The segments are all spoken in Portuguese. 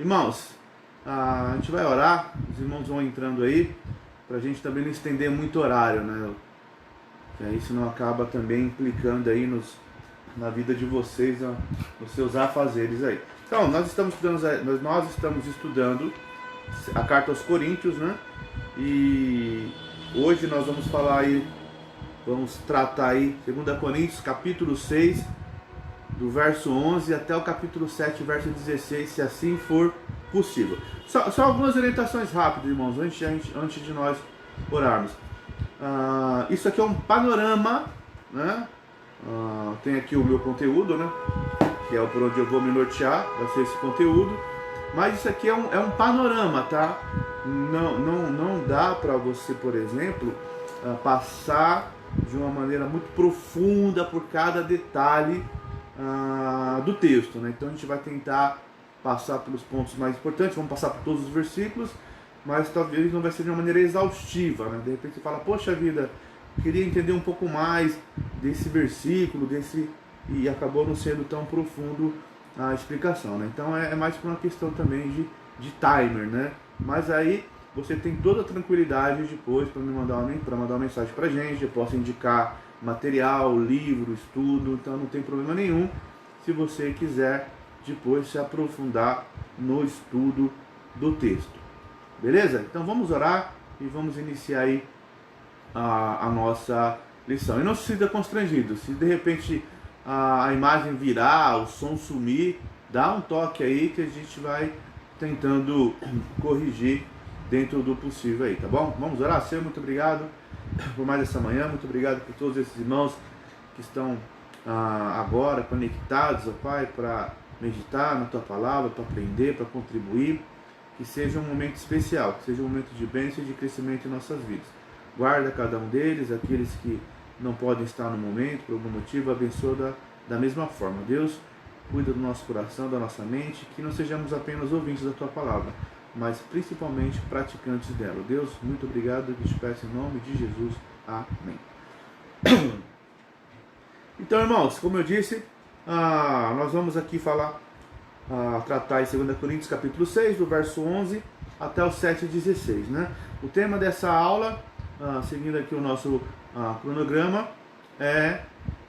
Irmãos, a gente vai orar, os irmãos vão entrando aí, para a gente também não estender muito horário, né? Que aí senão acaba também implicando aí na vida de vocês, nos seus afazeres aí. Então, nós estamos estudando a carta aos Coríntios, né? E hoje nós vamos falar aí, vamos tratar aí 2 Coríntios capítulo 6, do verso 11 até o capítulo 7, verso 16, se assim for possível. Só algumas orientações rápidas, irmãos, antes de nós orarmos. Isso aqui é um panorama, né? Tem aqui o meu conteúdo, né? Que é por onde eu vou me nortear, vai ser esse conteúdo. Mas isso aqui é um panorama, tá? Não dá para você, por exemplo, passar de uma maneira muito profunda por cada detalhe do texto, né? Então a gente vai tentar passar pelos pontos mais importantes, vamos passar por todos os versículos, mas talvez não vai ser de uma maneira exaustiva, né? De repente você fala, poxa vida, queria entender um pouco mais desse versículo, e acabou não sendo tão profundo a explicação, né? Então é mais por uma questão também de timer, né? Mas aí você tem toda a tranquilidade depois para mandar uma mensagem para a gente, eu posso indicar material, livro, estudo, então não tem problema nenhum se você quiser depois se aprofundar no estudo do texto. Beleza? Então vamos orar e vamos iniciar aí a nossa lição. E não se sinta constrangido, se de repente a imagem virar, o som sumir, dá um toque aí que a gente vai tentando corrigir dentro do possível aí, tá bom? Vamos orar? Senhor, muito obrigado por mais essa manhã, muito obrigado por todos esses irmãos que estão agora conectados, ó Pai, para meditar na Tua Palavra, para aprender, para contribuir, que seja um momento especial, que seja um momento de bênção e de crescimento em nossas vidas. Guarda cada um deles, aqueles que não podem estar no momento, por algum motivo, abençoa da mesma forma. Deus, cuida do nosso coração, da nossa mente, que não sejamos apenas ouvintes da Tua Palavra, mas principalmente praticantes dela. Deus, muito obrigado, que te peço em nome de Jesus. Amém. Então, irmãos, como eu disse, nós vamos aqui tratar em 2 Coríntios capítulo 6, do verso 11 até o 7,16, né? O tema dessa aula, seguindo aqui o nosso cronograma, é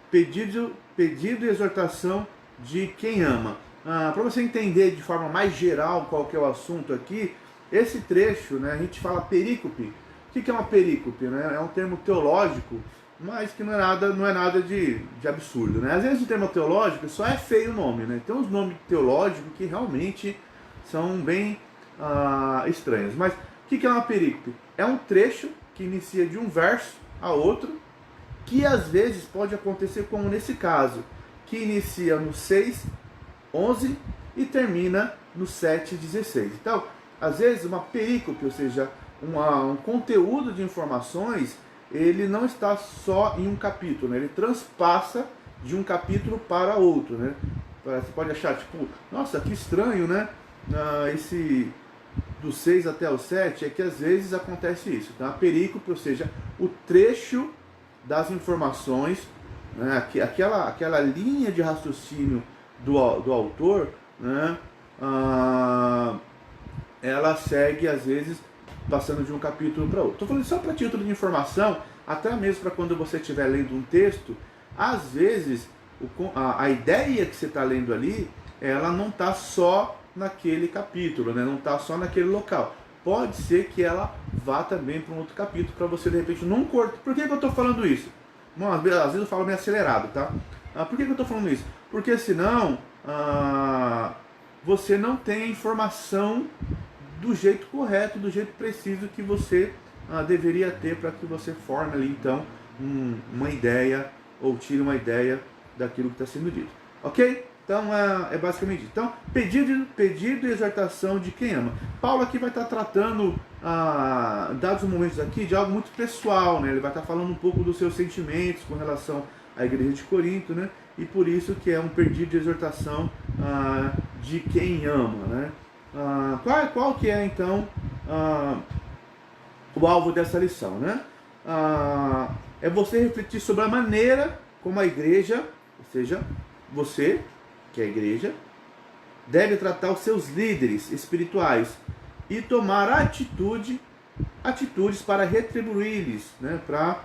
pedido e exortação de quem ama. Para você entender de forma mais geral qual que é o assunto aqui, esse trecho, né, a gente fala perícope. O que é uma perícope? Né? É um termo teológico, mas que não é nada de absurdo. Né? Às vezes o termo teológico só é feio o nome. Né? Tem uns nomes teológicos que realmente são bem estranhos. Mas o que é uma perícope? É um trecho que inicia de um verso a outro, que às vezes pode acontecer como nesse caso, que inicia no 6, 11 e termina no 7,16. Então, às vezes uma perícope, ou seja, um conteúdo de informações, ele não está só em um capítulo, né? Ele transpassa de um capítulo para outro, né? Você pode achar, tipo, nossa, que estranho, né? Esse do 6 até o 7, é que às vezes acontece isso. Então, a perícope, ou seja, o trecho das informações, né? Aquela linha de raciocínio do autor, né? Ela segue, às vezes, passando de um capítulo para outro. Estou falando só para título de informação, até mesmo para quando você estiver lendo um texto, às vezes a ideia que você está lendo ali, ela não está só naquele capítulo, né? Não está só naquele local. Pode ser que ela vá também para um outro capítulo, para você de repente não cortar. Por que eu estou falando isso? Bom, às vezes eu falo meio acelerado, tá? Por que eu estou falando isso? Porque senão você não tem a informação do jeito correto, do jeito preciso que você deveria ter para que você forme ali então uma ideia ou tire uma ideia daquilo que está sendo dito. Ok? Então é basicamente isso. Então, pedido e exortação de quem ama. Paulo aqui vai estar tratando, dados os momentos aqui, de algo muito pessoal, né? Ele vai estar falando um pouco dos seus sentimentos com relação à igreja de Corinto, né? E por isso que é um pedido de exortação de quem ama, né? Qual que é então o alvo dessa lição, né? É você refletir sobre a maneira como a igreja, ou seja, você, que é a igreja, deve tratar os seus líderes espirituais e tomar atitudes para retribuir-lhes, né? Para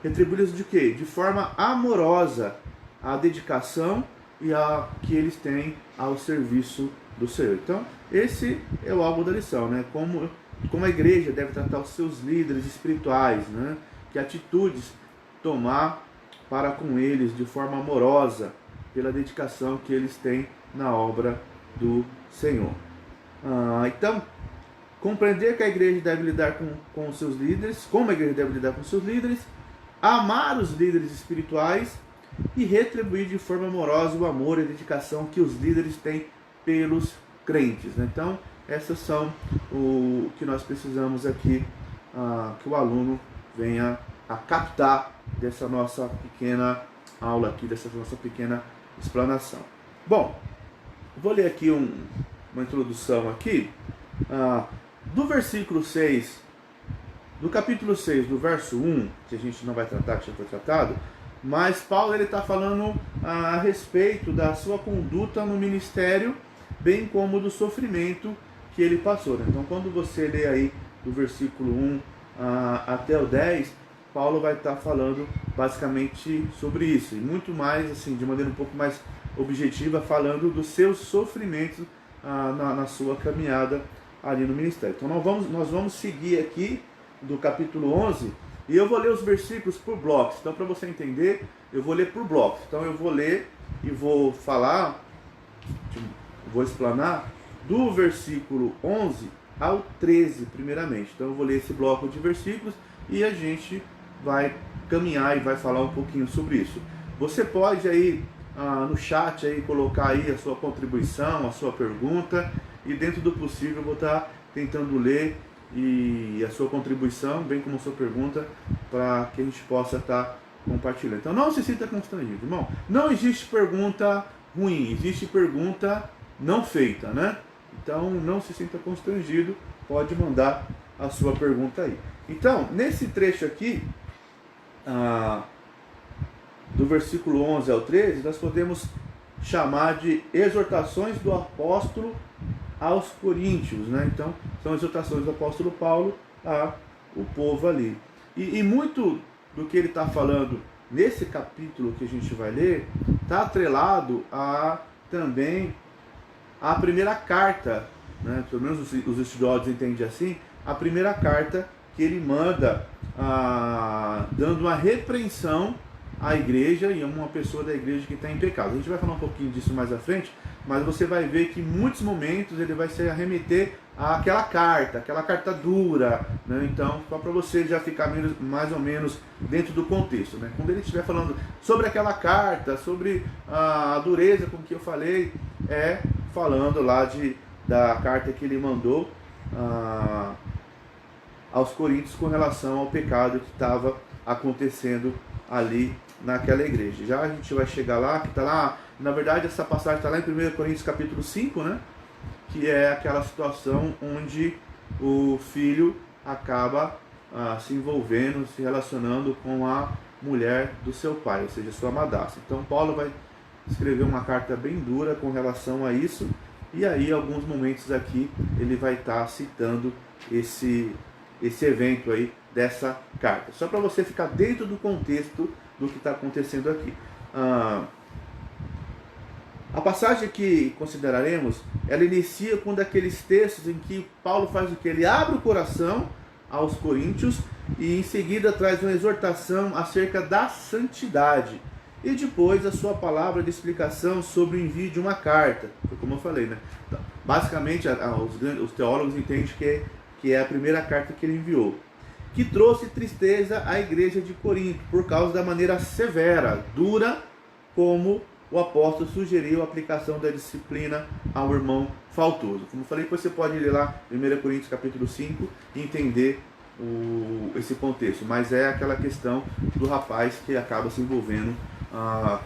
retribuir-lhes de quê? De forma amorosa a dedicação e a que eles têm ao serviço do Senhor. Então, esse é o alvo da lição, né? Como a igreja deve tratar os seus líderes espirituais, né? Que atitudes tomar para com eles de forma amorosa, pela dedicação que eles têm na obra do Senhor. Então, compreender que a igreja deve lidar com os seus líderes, como a igreja deve lidar com os seus líderes, amar os líderes espirituais e retribuir de forma amorosa o amor e a dedicação que os líderes têm pelos crentes, né? Então, essas são o que nós precisamos aqui, que o aluno venha a captar dessa nossa pequena aula aqui, dessa nossa pequena explanação. Bom, vou ler aqui uma introdução aqui, do versículo 6, do capítulo 6, do verso 1, que a gente não vai tratar, que já foi tratado, mas Paulo está falando a respeito da sua conduta no ministério, bem como do sofrimento que ele passou, né? Então, quando você lê aí do versículo 1 até o 10, Paulo vai estar falando basicamente sobre isso, e muito mais, assim, de maneira um pouco mais objetiva, falando dos seus sofrimentos na sua caminhada ali no ministério. Então, nós vamos seguir aqui do capítulo 11, e eu vou ler os versículos por blocos. Então, para você entender, eu vou ler por blocos. Então, eu vou ler e vou falar, vou explanar do versículo 11 ao 13, primeiramente. Então, eu vou ler esse bloco de versículos e a gente vai caminhar e vai falar um pouquinho sobre isso. Você pode aí no chat aí colocar aí a sua contribuição, a sua pergunta, e dentro do possível eu vou estar tentando ler e a sua contribuição, bem como a sua pergunta, para que a gente possa estar compartilhando. Então não se sinta constrangido, irmão. Não existe pergunta ruim, existe pergunta não feita, né? Então não se sinta constrangido, pode mandar a sua pergunta aí. Então, nesse trecho aqui, do versículo 11 ao 13, nós podemos chamar de exortações do apóstolo aos coríntios, né? Então, são exortações do apóstolo Paulo ao povo ali. E muito do que ele está falando nesse capítulo que a gente vai ler, está atrelado também à primeira carta, né? Pelo menos os estudiosos entendem assim, a primeira carta que ele manda, dando uma repreensão à igreja e a uma pessoa da igreja que está em pecado. A gente vai falar um pouquinho disso mais à frente, mas você vai ver que em muitos momentos ele vai se arremeter àquela carta dura, né? Então, só para você já ficar mais ou menos dentro do contexto, né? Quando ele estiver falando sobre aquela carta, sobre a dureza com que eu falei, falando lá da carta que ele mandou aos coríntios com relação ao pecado que estava acontecendo ali naquela igreja. Já a gente vai chegar lá, que está lá, na verdade essa passagem está lá em 1 Coríntios capítulo 5, né? Que é aquela situação onde o filho acaba se envolvendo, se relacionando com a mulher do seu pai, ou seja, sua madrasta. Então Paulo vai escrever uma carta bem dura com relação a isso, e aí alguns momentos aqui ele vai estar citando esse evento aí dessa carta, só para você ficar dentro do contexto do que está acontecendo aqui. A passagem que consideraremos, ela inicia com um daqueles textos em que Paulo faz o que? Ele abre o coração aos coríntios e em seguida traz uma exortação acerca da santidade. E depois a sua palavra de explicação sobre o envio de uma carta. Foi como eu falei, né? Então, basicamente, os teólogos entendem que é a primeira carta que ele enviou, que trouxe tristeza à igreja de Corinto, por causa da maneira severa, dura, como o apóstolo sugeriu a aplicação da disciplina ao irmão faltoso. Como eu falei, você pode ler lá 1 Coríntios capítulo 5 e entender esse contexto, mas é aquela questão do rapaz que acaba se envolvendo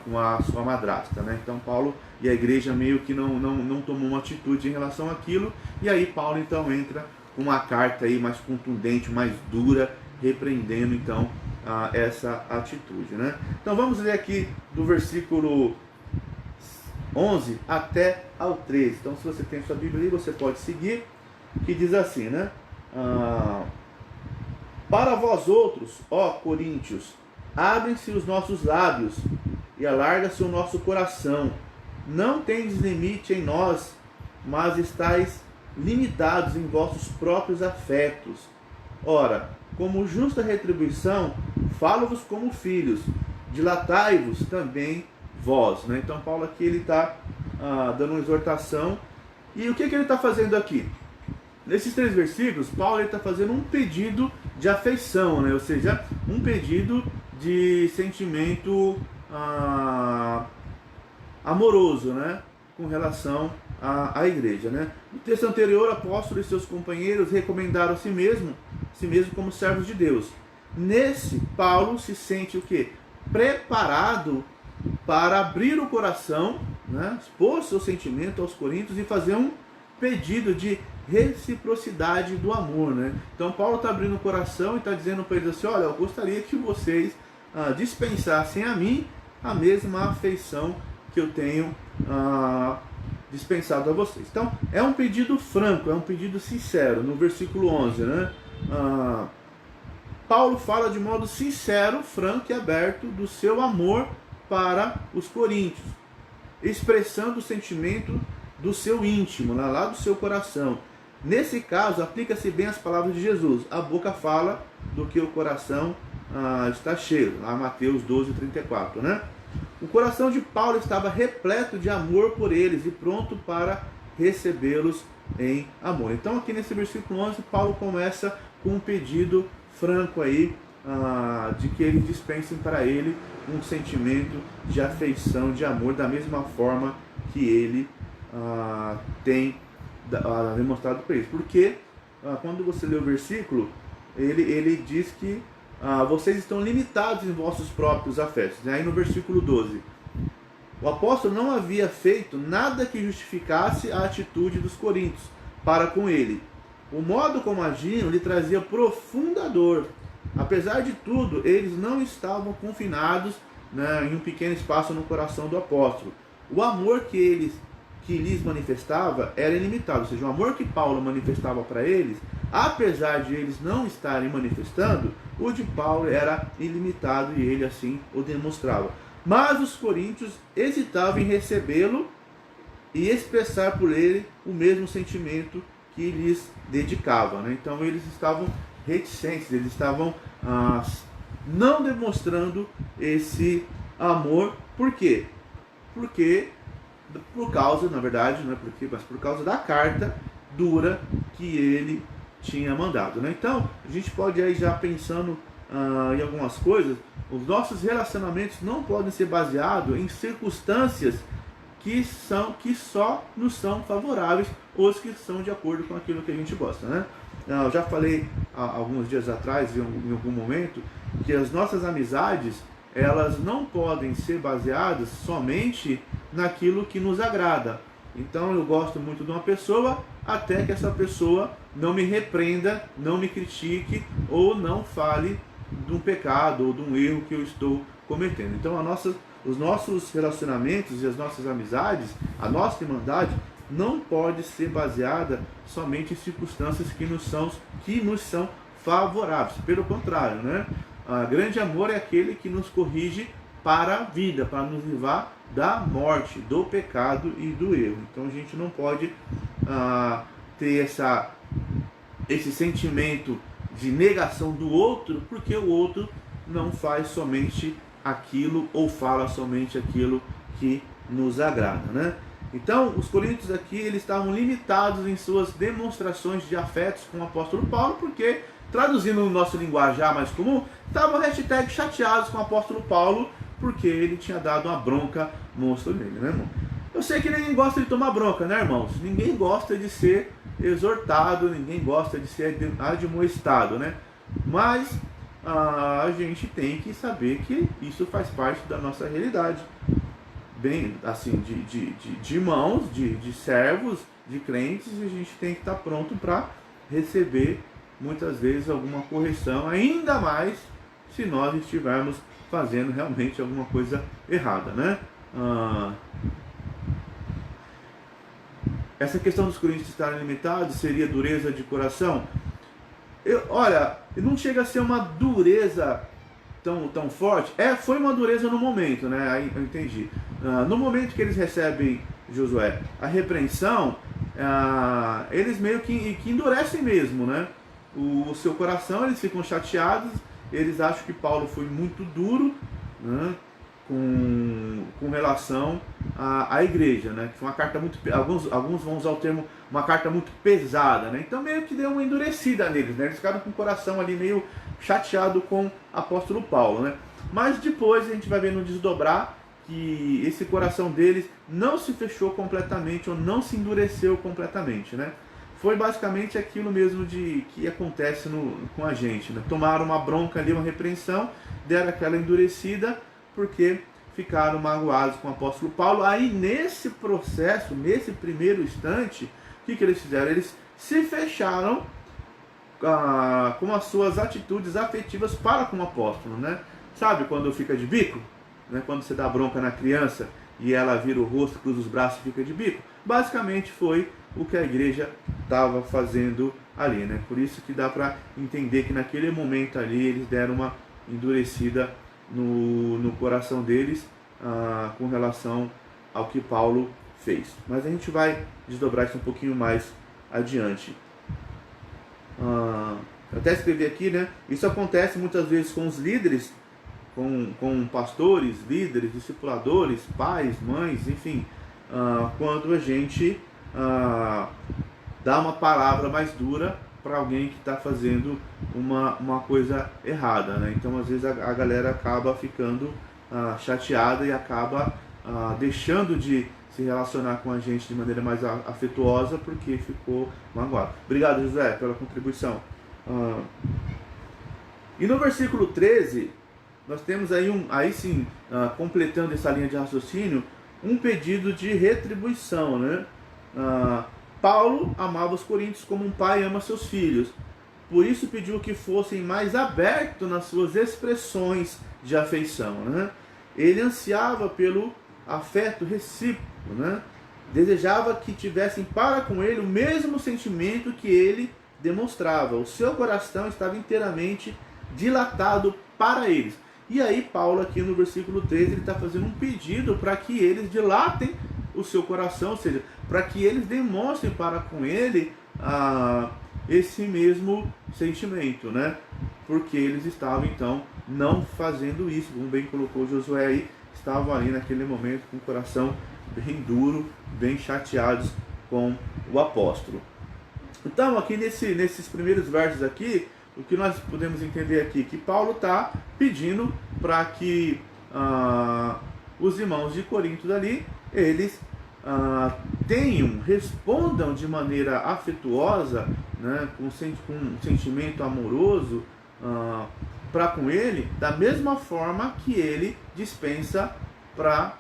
com a sua madrasta, né? Então Paulo e a igreja meio que não tomou uma atitude em relação àquilo, e aí Paulo então entra com uma carta aí mais contundente, mais dura, repreendendo então essa atitude, né? Então vamos ler aqui do versículo 11 até ao 13. Então, se você tem sua Bíblia ali, você pode seguir, que diz assim, né? Para vós outros, ó coríntios, abrem-se os nossos lábios e alarga-se o nosso coração. Não tendes limite em nós, mas estáis limitados em vossos próprios afetos. Ora, como justa retribuição, falo-vos como filhos, dilatai-vos também vós. Né? Então Paulo aqui ele está dando uma exortação. E o que ele está fazendo aqui? Nesses 3 versículos, Paulo está fazendo um pedido de afeição, né? Ou seja, um pedido de sentimento amoroso, né? Com relação à igreja. Né? No texto anterior, o apóstolo e seus companheiros recomendaram a si mesmo como servos de Deus. Nesse, Paulo se sente o quê? Preparado para abrir o coração, né? Expor seu sentimento aos coríntios e fazer um pedido de reciprocidade do amor. Né? Então Paulo está abrindo o coração e está dizendo para eles assim, olha, eu gostaria que vocês dispensassem a mim a mesma afeição que eu tenho dispensado a vocês. Então é um pedido franco, é um pedido sincero. No versículo 11, né? Paulo fala de modo sincero, franco e aberto do seu amor para os coríntios, expressando o sentimento do seu íntimo, lá do seu coração. Nesse caso, aplica-se bem as palavras de Jesus. A boca fala do que o coração está cheio. Lá Mateus 12:34, né? O coração de Paulo estava repleto de amor por eles e pronto para recebê-los em amor. Então aqui nesse versículo 11, Paulo começa com um pedido franco aí, de que eles dispensem para ele um sentimento de afeição, de amor, da mesma forma que ele tem demonstrado para eles. Porque quando você lê o versículo, ele diz que vocês estão limitados em vossos próprios afetos. Aí no versículo 12, o apóstolo não havia feito nada que justificasse a atitude dos coríntios para com ele. O modo como agiam lhe trazia profunda dor. Apesar de tudo, eles não estavam confinados, né, em um pequeno espaço no coração do apóstolo. O amor que lhes manifestava era ilimitado, ou seja, o amor que Paulo manifestava para eles, apesar de eles não estarem manifestando, o de Paulo era ilimitado e ele assim o demonstrava. Mas os coríntios hesitavam em recebê-lo e expressar por ele o mesmo sentimento que lhes dedicava. Né? Então eles estavam reticentes, eles estavam não demonstrando esse amor. Por quê? Porque por causa, na verdade, não é mas por causa da carta dura que ele tinha mandado. Né? Então, a gente pode aí já pensando em algumas coisas, os nossos relacionamentos não podem ser baseados em circunstâncias que só nos são favoráveis ou que são de acordo com aquilo que a gente gosta. Né? Eu já falei alguns dias atrás, em algum momento, que as nossas amizades, elas não podem ser baseadas somente naquilo que nos agrada. Então eu gosto muito de uma pessoa até que essa pessoa não me repreenda, não me critique ou não fale de um pecado ou de um erro que eu estou cometendo. Então os nossos relacionamentos e as nossas amizades, a nossa irmandade, não pode ser baseada somente em circunstâncias que nos são favoráveis. Pelo contrário, né? Grande amor é aquele que nos corrige para a vida, para nos livrar da morte, do pecado e do erro. Então a gente não pode ter esse sentimento de negação do outro, porque o outro não faz somente aquilo ou fala somente aquilo que nos agrada, né? Então, os coríntios aqui, eles estavam limitados em suas demonstrações de afetos com o apóstolo Paulo, porque, traduzindo no nosso linguajar mais comum, estavam chateados com o apóstolo Paulo, porque ele tinha dado uma bronca monstro nele, né, irmão? Eu sei que ninguém gosta de tomar bronca, né, irmãos? Ninguém gosta de ser exortado, ninguém gosta de ser admoestado, né? Mas a gente tem que saber que isso faz parte da nossa realidade. Bem, assim, de irmãos, de servos, de crentes, e a gente tem que estar pronto para receber muitas vezes alguma correção, ainda mais se nós estivermos fazendo realmente alguma coisa errada, né? essa questão dos coríntios estarem limitados seria dureza de coração? Olha, não chega a ser uma dureza tão forte. Foi uma dureza no momento, né? Aí eu entendi. No momento que eles recebem Josué a repreensão, eles meio que endurecem mesmo, né? O seu coração, eles ficam chateados, eles acham que Paulo foi muito duro, né? Com relação à igreja, né? Que foi uma carta muito, alguns vão usar o termo, uma carta muito pesada, né? Então meio que deu uma endurecida neles, né? Eles ficaram com o coração ali meio chateado com o apóstolo Paulo, né? Mas depois a gente vai ver no desdobrar que esse coração deles não se fechou completamente ou não se endureceu completamente, né? Foi basicamente aquilo mesmo que acontece com a gente, né? Tomaram uma bronca ali, uma repreensão, deram aquela endurecida, porque ficaram magoados com o apóstolo Paulo. Aí nesse processo, nesse primeiro instante, o que eles fizeram? Eles se fecharam com as suas atitudes afetivas para com o apóstolo, né? Sabe quando fica de bico? Né? Quando você dá bronca na criança e ela vira o rosto, cruza os braços e fica de bico? Basicamente foi o que a igreja estava fazendo ali, né? Por isso que dá para entender que naquele momento ali eles deram uma endurecida no coração deles com relação ao que Paulo fez. Mas a gente vai desdobrar isso um pouquinho mais adiante. Eu até escrevi aqui, né? Isso acontece muitas vezes com os líderes, com pastores, líderes, discipuladores, pais, mães, enfim, quando a gente dá uma palavra mais dura para alguém que está fazendo uma coisa errada, né? Então às vezes a galera acaba ficando chateada e acaba deixando de se relacionar com a gente de maneira mais afetuosa porque ficou magoado. Obrigado, José, pela contribuição. E no versículo 13 nós temos aí sim, completando essa linha de raciocínio, um pedido de retribuição, né? Paulo amava os coríntios como um pai ama seus filhos. Por isso pediu que fossem mais abertos nas suas expressões de afeição, né? Ele ansiava pelo afeto recíproco, né? Desejava que tivessem para com ele o mesmo sentimento que ele demonstrava. O seu coração estava inteiramente dilatado para eles. E aí Paulo aqui no versículo 13 ele está fazendo um pedido para que eles dilatem o seu coração, ou seja, para que eles demonstrem para com ele esse mesmo sentimento, né? Porque eles estavam então não fazendo isso, como bem colocou Josué aí, estavam ali naquele momento com o coração bem duro, bem chateados com o apóstolo. Então aqui nesses primeiros versos aqui, o que nós podemos entender aqui? Que Paulo está pedindo para que os irmãos de Corinto ali, eles respondam de maneira afetuosa, né, com um sentimento amoroso para com ele, da mesma forma que ele dispensa para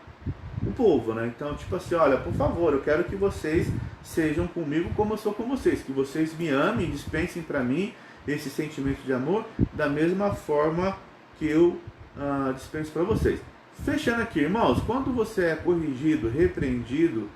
o povo, né? Então, tipo assim, olha, por favor, eu quero que vocês sejam comigo como eu sou com vocês, que vocês me amem, dispensem para mim esse sentimento de amor da mesma forma que eu dispenso para vocês. Fechando aqui, irmãos, quando você é corrigido, repreendido,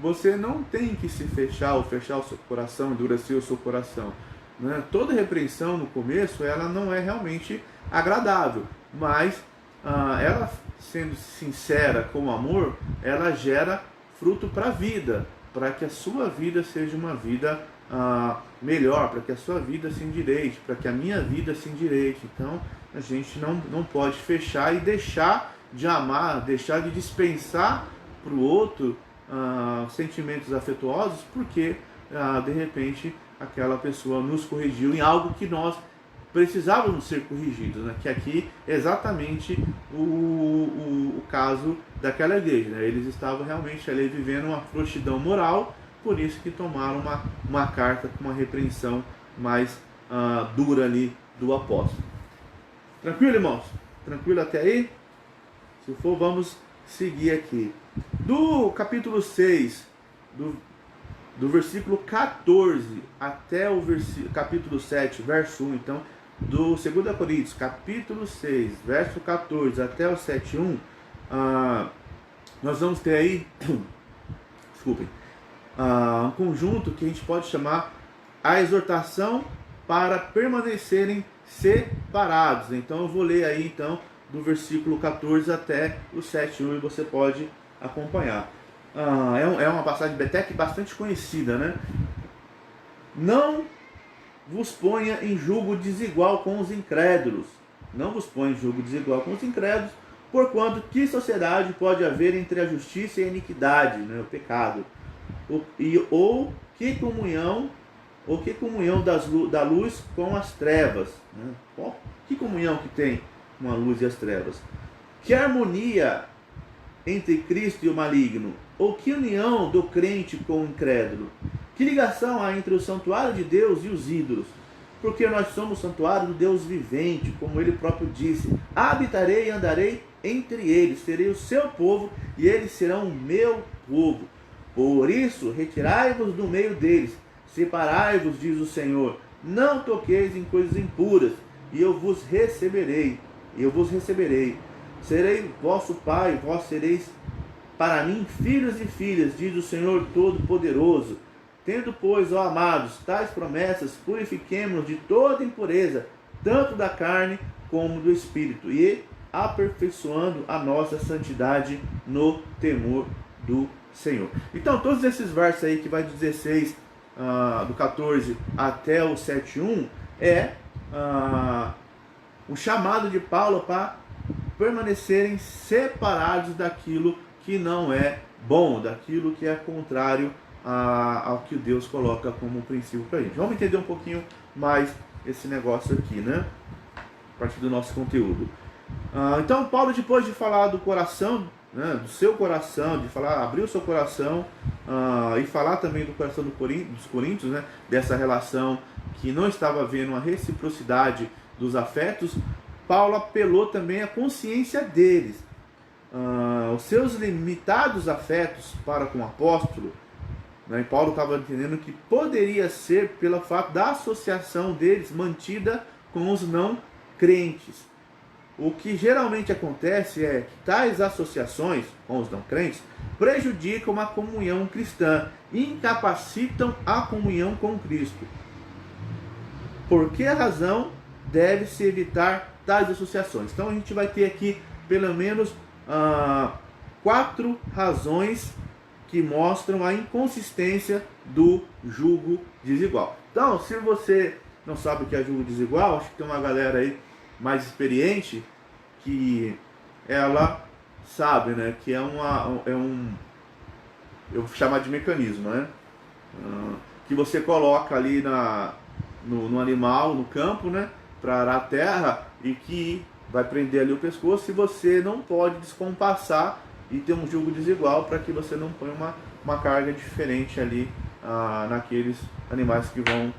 você não tem que se fechar ou fechar o seu coração, endurecer o seu coração, né? Toda repreensão no começo, ela não é realmente agradável, mas ela sendo sincera com amor, ela gera fruto para a vida, para que a sua vida seja uma vida melhor, para que a sua vida se endireite, para que a minha vida se endireite. Então a gente não pode fechar e deixar de amar, deixar de dispensar para o outro sentimentos afetuosos, porque de repente aquela pessoa nos corrigiu em algo que nós precisávamos ser corrigidos, né? Que aqui é exatamente o caso daquela igreja, né? Eles estavam realmente ali vivendo uma frouxidão moral, por isso que tomaram uma carta com uma repreensão mais dura ali do apóstolo. Tranquilo, irmãos? Tranquilo até aí? Se for, vamos seguir aqui. Do capítulo 6, do versículo 14 até o capítulo 7, verso 1, então, do 2 Coríntios, capítulo 6, verso 14 até o 7:1, nós vamos ter aí, desculpem, um conjunto que a gente pode chamar a exortação para permanecerem separados. Então eu vou ler aí então do versículo 14 até o 7:1 e você pode acompanhar. É uma passagem de Betec bastante conhecida, né? Não vos ponha em julgo desigual com os incrédulos. Não vos ponha em julgo desigual com os incrédulos, porquanto que sociedade pode haver entre a justiça e a iniquidade, né, o pecado? Ou que comunhão da luz com as trevas? Né? Que comunhão que tem com a luz e as trevas? Que harmonia entre Cristo e o maligno? Ou que união do crente com o incrédulo? Que ligação há entre o santuário de Deus e os ídolos? Porque nós somos o santuário do Deus vivente, como ele próprio disse: habitarei e andarei entre eles, serei o seu povo e eles serão o meu povo. Por isso, retirai-vos do meio deles, separai-vos, diz o Senhor, não toqueis em coisas impuras, e eu vos receberei. Serei vosso pai, vós sereis para mim filhos e filhas, diz o Senhor Todo-Poderoso. Tendo, pois, ó amados, tais promessas, purifiquemo-nos de toda impureza, tanto da carne como do espírito, e aperfeiçoando a nossa santidade no temor do Senhor. Então, todos esses versos aí que vai do 16, do 14 até o 7:1, é o chamado de Paulo para permanecerem separados daquilo que não é bom, daquilo que é contrário ao que Deus coloca como princípio para a gente. Vamos entender um pouquinho mais esse negócio aqui, né? A partir do nosso conteúdo. Então, Paulo, depois de falar do coração, né, do seu coração, de falar, abrir o seu coração e falar também do coração dos coríntios, né, dessa relação que não estava havendo uma reciprocidade dos afetos, Paulo apelou também à consciência deles. Os seus limitados afetos para com o apóstolo, né, Paulo estava entendendo que poderia ser pelo fato da associação deles mantida com os não crentes. O que geralmente acontece é que tais associações com os não crentes prejudicam a comunhão cristã e incapacitam a comunhão com Cristo. Por que razão deve-se evitar tais associações? Então a gente vai ter aqui pelo menos 4 razões que mostram a inconsistência do jugo desigual. Então, se você não sabe o que é jugo desigual, acho que tem uma galera aí mais experiente que ela sabe, né, que eu vou chamar de mecanismo, né, que você coloca ali no animal, no campo, né, para arar a terra, e que vai prender ali o pescoço, e você não pode descompassar e ter um jugo desigual para que você não ponha uma carga diferente ali naqueles animais que vão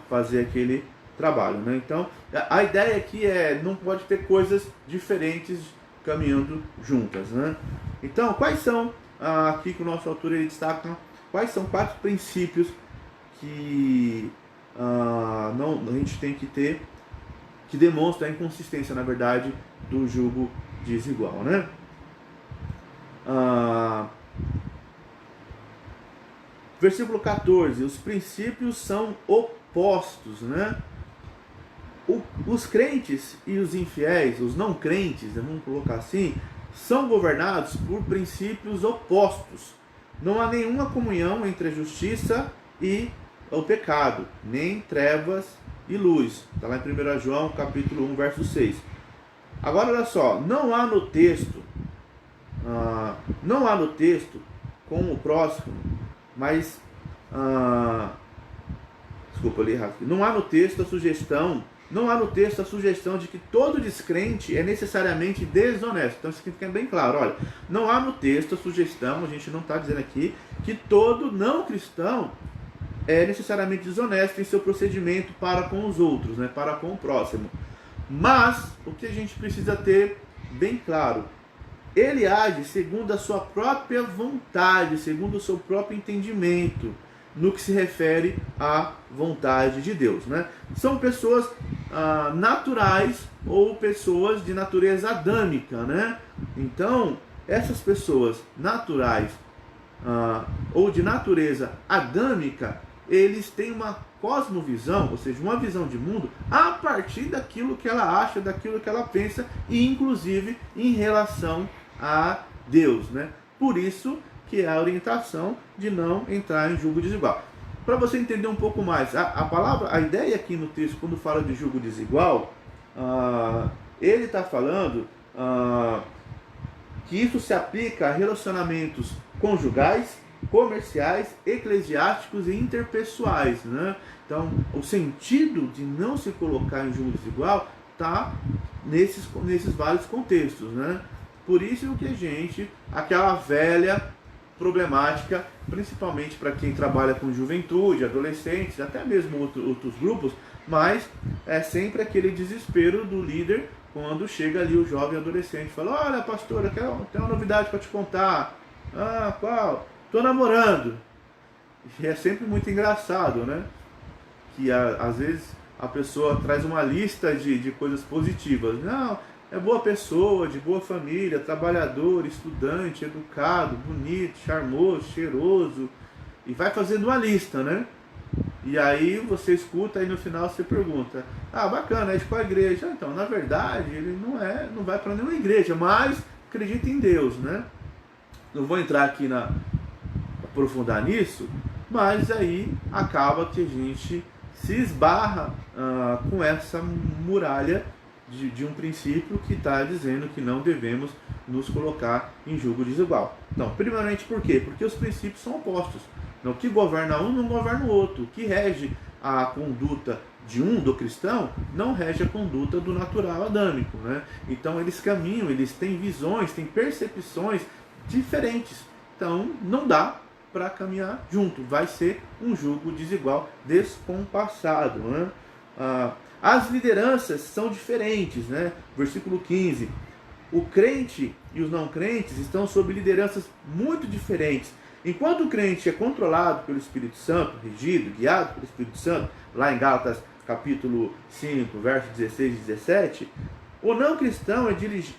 fazer aquele trabalho, né? Então, a ideia aqui não pode ter coisas diferentes caminhando juntas, né? Então, quais são, aqui que o nosso autor ele destaca, quais são 4 princípios que a gente tem que ter, que demonstram a inconsistência, na verdade, do jugo desigual, né? Versículo 14, os princípios são opostos, né? Os crentes e os infiéis, os não crentes, vamos colocar assim, são governados por princípios opostos. Não há nenhuma comunhão entre a justiça e o pecado, nem trevas e luz. Está lá em 1 João, capítulo 1, verso 6. Agora, olha só, não há no texto com o próximo, mas desculpa, ali errado. Não há no texto a sugestão de que todo descrente é necessariamente desonesto. Então isso aqui fica bem claro. Olha, não há no texto a sugestão, a gente não está dizendo aqui, que todo não cristão é necessariamente desonesto em seu procedimento para com os outros, né, para com o próximo. Mas o que a gente precisa ter bem claro, ele age segundo a sua própria vontade, segundo o seu próprio entendimento, no que se refere à vontade de Deus, né? São pessoas naturais ou pessoas de natureza adâmica, né? Então, essas pessoas naturais ou de natureza adâmica, eles têm uma cosmovisão, ou seja, uma visão de mundo a partir daquilo que ela acha, daquilo que ela pensa, e inclusive em relação a Deus, né? Por isso que é a orientação de não entrar em julgo desigual. Para você entender um pouco mais, a ideia aqui no texto, quando fala de julgo desigual, ele está falando que isso se aplica a relacionamentos conjugais, comerciais, eclesiásticos e interpessoais, né? Então, o sentido de não se colocar em julgo desigual está nesses vários contextos, né? Por isso que aquela velha problemática, principalmente para quem trabalha com juventude, adolescentes, até mesmo outros grupos, mas é sempre aquele desespero do líder quando chega ali o jovem adolescente e fala: olha, pastor, eu tenho uma novidade para te contar. Ah, qual? Tô namorando. E é sempre muito engraçado, né? Que às vezes a pessoa traz uma lista de coisas positivas. Não, é boa pessoa, de boa família, trabalhador, estudante, educado, bonito, charmoso, cheiroso. E vai fazendo uma lista, né? E aí você escuta e no final você pergunta: ah, bacana, é de qual igreja? Então, na verdade, ele não vai para nenhuma igreja, mas acredita em Deus, né? Não vou entrar aqui aprofundar nisso, mas aí acaba que a gente se esbarra com essa muralha de um princípio que está dizendo que não devemos nos colocar em julgo desigual. Então, primeiramente por quê? Porque os princípios são opostos. O que governa um não governa o outro. O que rege a conduta do cristão não rege a conduta do natural adâmico, né? Então eles caminham, eles têm visões, têm percepções diferentes. Então não dá para caminhar junto. Vai ser um julgo desigual, descompassado, né? As lideranças são diferentes, né? Versículo 15. O crente e os não crentes estão sob lideranças muito diferentes. Enquanto o crente é controlado pelo Espírito Santo, regido, guiado pelo Espírito Santo, lá em Gálatas capítulo 5, versos 16 e 17, o não cristão é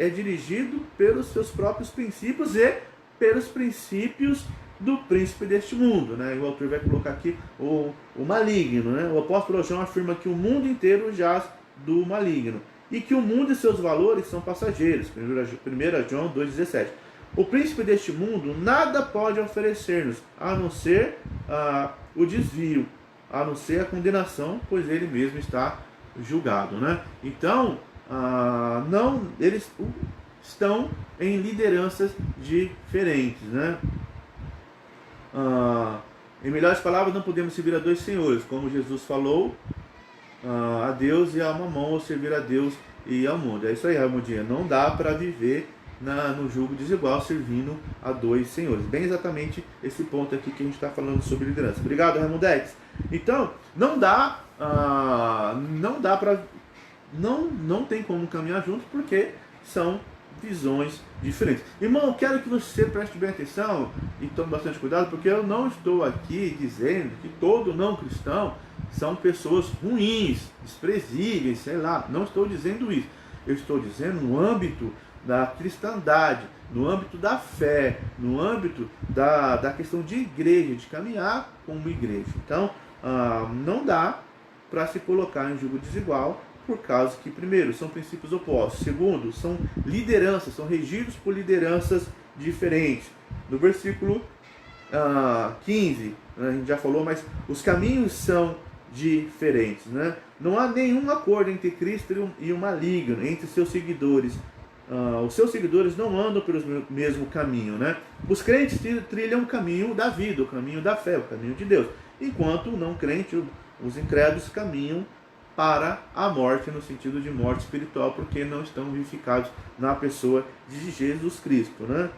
dirigido pelos seus próprios princípios e pelos princípios do príncipe deste mundo, né? O autor vai colocar aqui o maligno, né? O apóstolo João afirma que o mundo inteiro jaz do maligno e que o mundo e seus valores são passageiros. 1 João 2,17. O príncipe deste mundo nada pode oferecer-nos, a não ser o desvio, a não ser a condenação, pois ele mesmo está julgado, né? Então, eles estão em lideranças diferentes, né? Em melhores palavras, não podemos servir a dois senhores, como Jesus falou, a Deus e a Mamon, ou servir a Deus e ao mundo. É isso aí, Raimundinha. Não dá para viver no julgo desigual servindo a dois senhores. Bem exatamente esse ponto aqui que a gente está falando sobre liderança. Obrigado, Raimundex. Então, não dá para... Não tem como caminhar juntos porque são visões diferentes. Irmão, eu quero que você preste bem atenção e tome bastante cuidado, porque eu não estou aqui dizendo que todo não cristão são pessoas ruins, desprezíveis, sei lá. Não estou dizendo isso. Eu estou dizendo no âmbito da cristandade, no âmbito da fé, no âmbito da questão de igreja, de caminhar como igreja. Então, não dá para se colocar em julgo desigual, por causa que, primeiro, são princípios opostos. Segundo, são lideranças, são regidos por lideranças diferentes. No versículo 15, a gente já falou, mas os caminhos são diferentes, né? Não há nenhum acordo entre Cristo e o maligno, entre seus seguidores. Os seus seguidores não andam pelo mesmo caminho, né? Os crentes trilham o caminho da vida, o caminho da fé, o caminho de Deus, enquanto o não crente, os incrédulos, caminham para a morte, no sentido de morte espiritual, porque não estão vivificados na pessoa de Jesus Cristo, né?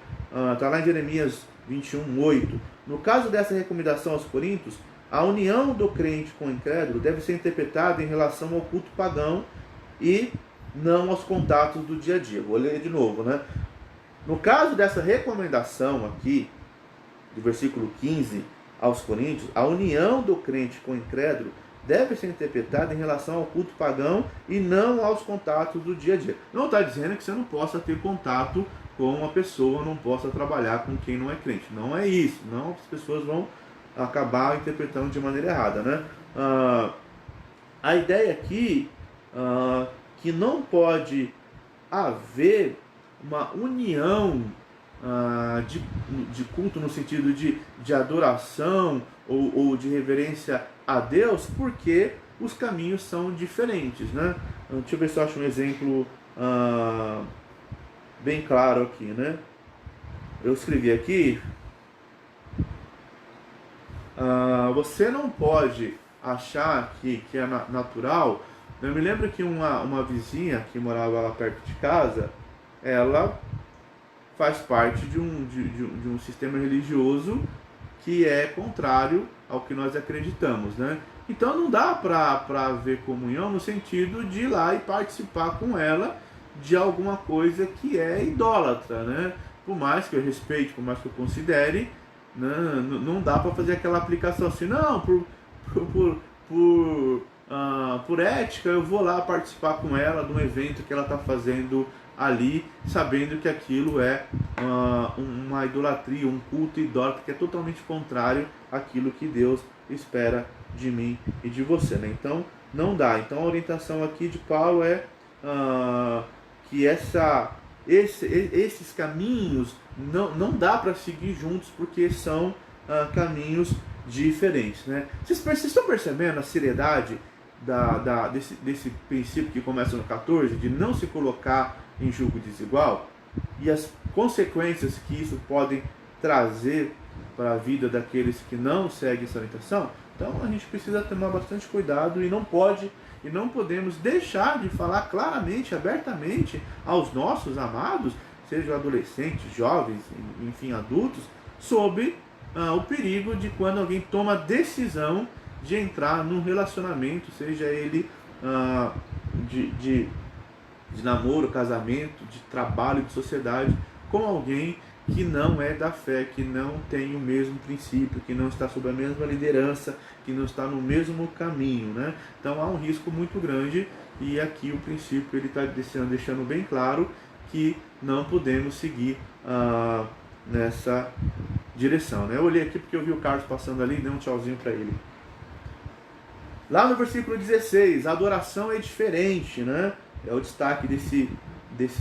Está lá em Jeremias 21:8. No caso dessa recomendação aos Coríntios, a união do crente com o incrédulo deve ser interpretada em relação ao culto pagão e não aos contatos do dia a dia. Vou ler de novo, né? No caso dessa recomendação aqui, do versículo 15 aos Coríntios, a união do crente com o incrédulo deve ser interpretada em relação ao culto pagão e não aos contatos do dia a dia. Não está dizendo que você não possa ter contato como a pessoa não possa trabalhar com quem não é crente. Não é isso, não, as pessoas vão acabar interpretando de maneira errada, né? A ideia aqui que não pode haver uma união de culto no sentido de adoração ou de reverência a Deus, porque os caminhos são diferentes, né? Deixa eu ver se eu acho um exemplo bem claro aqui, né? Eu escrevi aqui, você não pode achar que é natural. Eu me lembro que uma vizinha que morava lá perto de casa, ela faz parte de um sistema religioso que é contrário ao que nós acreditamos, né? Então não dá para haver comunhão no sentido de ir lá e participar com ela de alguma coisa que é idólatra, né? Por mais que eu respeite, por mais que eu considere, né? Não dá para fazer aquela aplicação assim, não, por ética eu vou lá participar com ela de um evento que ela está fazendo ali, sabendo que aquilo é uma idolatria, um culto idólatra que é totalmente contrário àquilo que Deus espera de mim e de você, né? Então não dá. Então a orientação aqui de Paulo é que esses caminhos não dá para seguir juntos, porque são caminhos diferentes, né? Vocês estão percebendo a seriedade desse princípio que começa no 14, de não se colocar em julgo desigual, e as consequências que isso pode trazer para a vida daqueles que não seguem essa orientação? Então a gente precisa tomar bastante cuidado e não podemos deixar de falar claramente, abertamente aos nossos amados, sejam adolescentes, jovens, enfim, adultos, sobre o perigo de quando alguém toma a decisão de entrar num relacionamento, seja ele de namoro, casamento, de trabalho, de sociedade, com alguém que não é da fé, que não tem o mesmo princípio, que não está sob a mesma liderança, que não está no mesmo caminho, né? Então há um risco muito grande, e aqui o princípio ele está deixando bem claro que não podemos seguir nessa direção, né? Eu olhei aqui porque eu vi o Carlos passando ali e dei um tchauzinho para ele. Lá no versículo 16, a adoração é diferente, né? É o destaque desse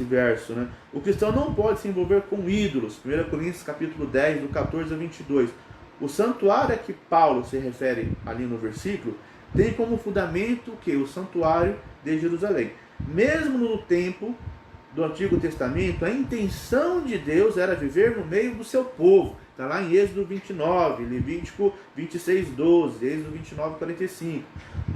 verso, né? O cristão não pode se envolver com ídolos. 1 Coríntios capítulo 10, do 14 a 22. O santuário a que Paulo se refere ali no versículo tem como fundamento o santuário de Jerusalém. Mesmo no tempo do Antigo Testamento, a intenção de Deus era viver no meio do seu povo. Está lá em Êxodo 29, Levítico 26, 12, Êxodo 29, 45.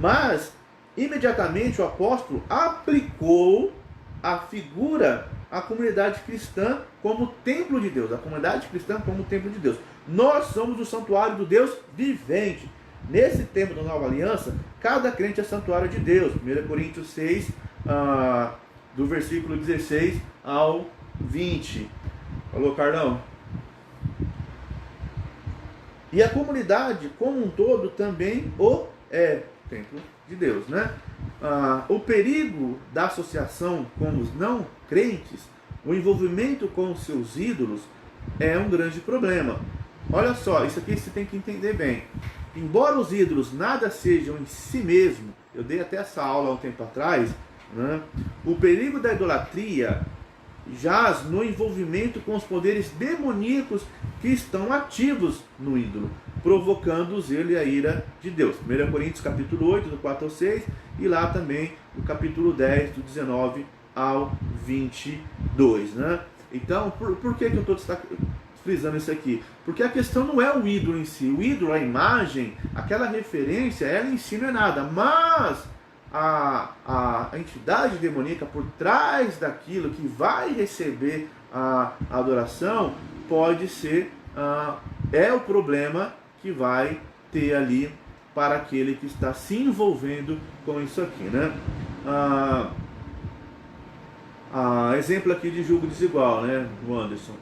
Mas, imediatamente, o apóstolo aplicou a figura à comunidade cristã como templo de Deus. A comunidade cristã como templo de Deus. Nós somos o santuário do Deus vivente. Nesse tempo da Nova Aliança, cada crente é santuário de Deus. 1 Coríntios 6, do versículo 16 ao 20. Falou, Carlão? E a comunidade como um todo também é templo de Deus, né? O perigo da associação com os não crentes, o envolvimento com os seus ídolos, é um grande problema. Olha só, isso aqui você tem que entender bem. Embora os ídolos nada sejam em si mesmo, eu dei até essa aula há um tempo atrás, né? O perigo da idolatria jaz no envolvimento com os poderes demoníacos que estão ativos no ídolo, provocando o zelo e a ira de Deus. 1 Coríntios capítulo 8, do 4 ao 6, e lá também no capítulo 10, do 19 ao 22. Né? Então, por que eu estou frisando isso aqui? Porque a questão não é o ídolo em si. O ídolo, a imagem, aquela referência, ela em si não é nada, mas a entidade demoníaca por trás daquilo que vai receber a adoração pode ser o problema que vai ter ali para aquele que está se envolvendo com isso aqui, né? Exemplo aqui de julgo desigual, né, o Anderson.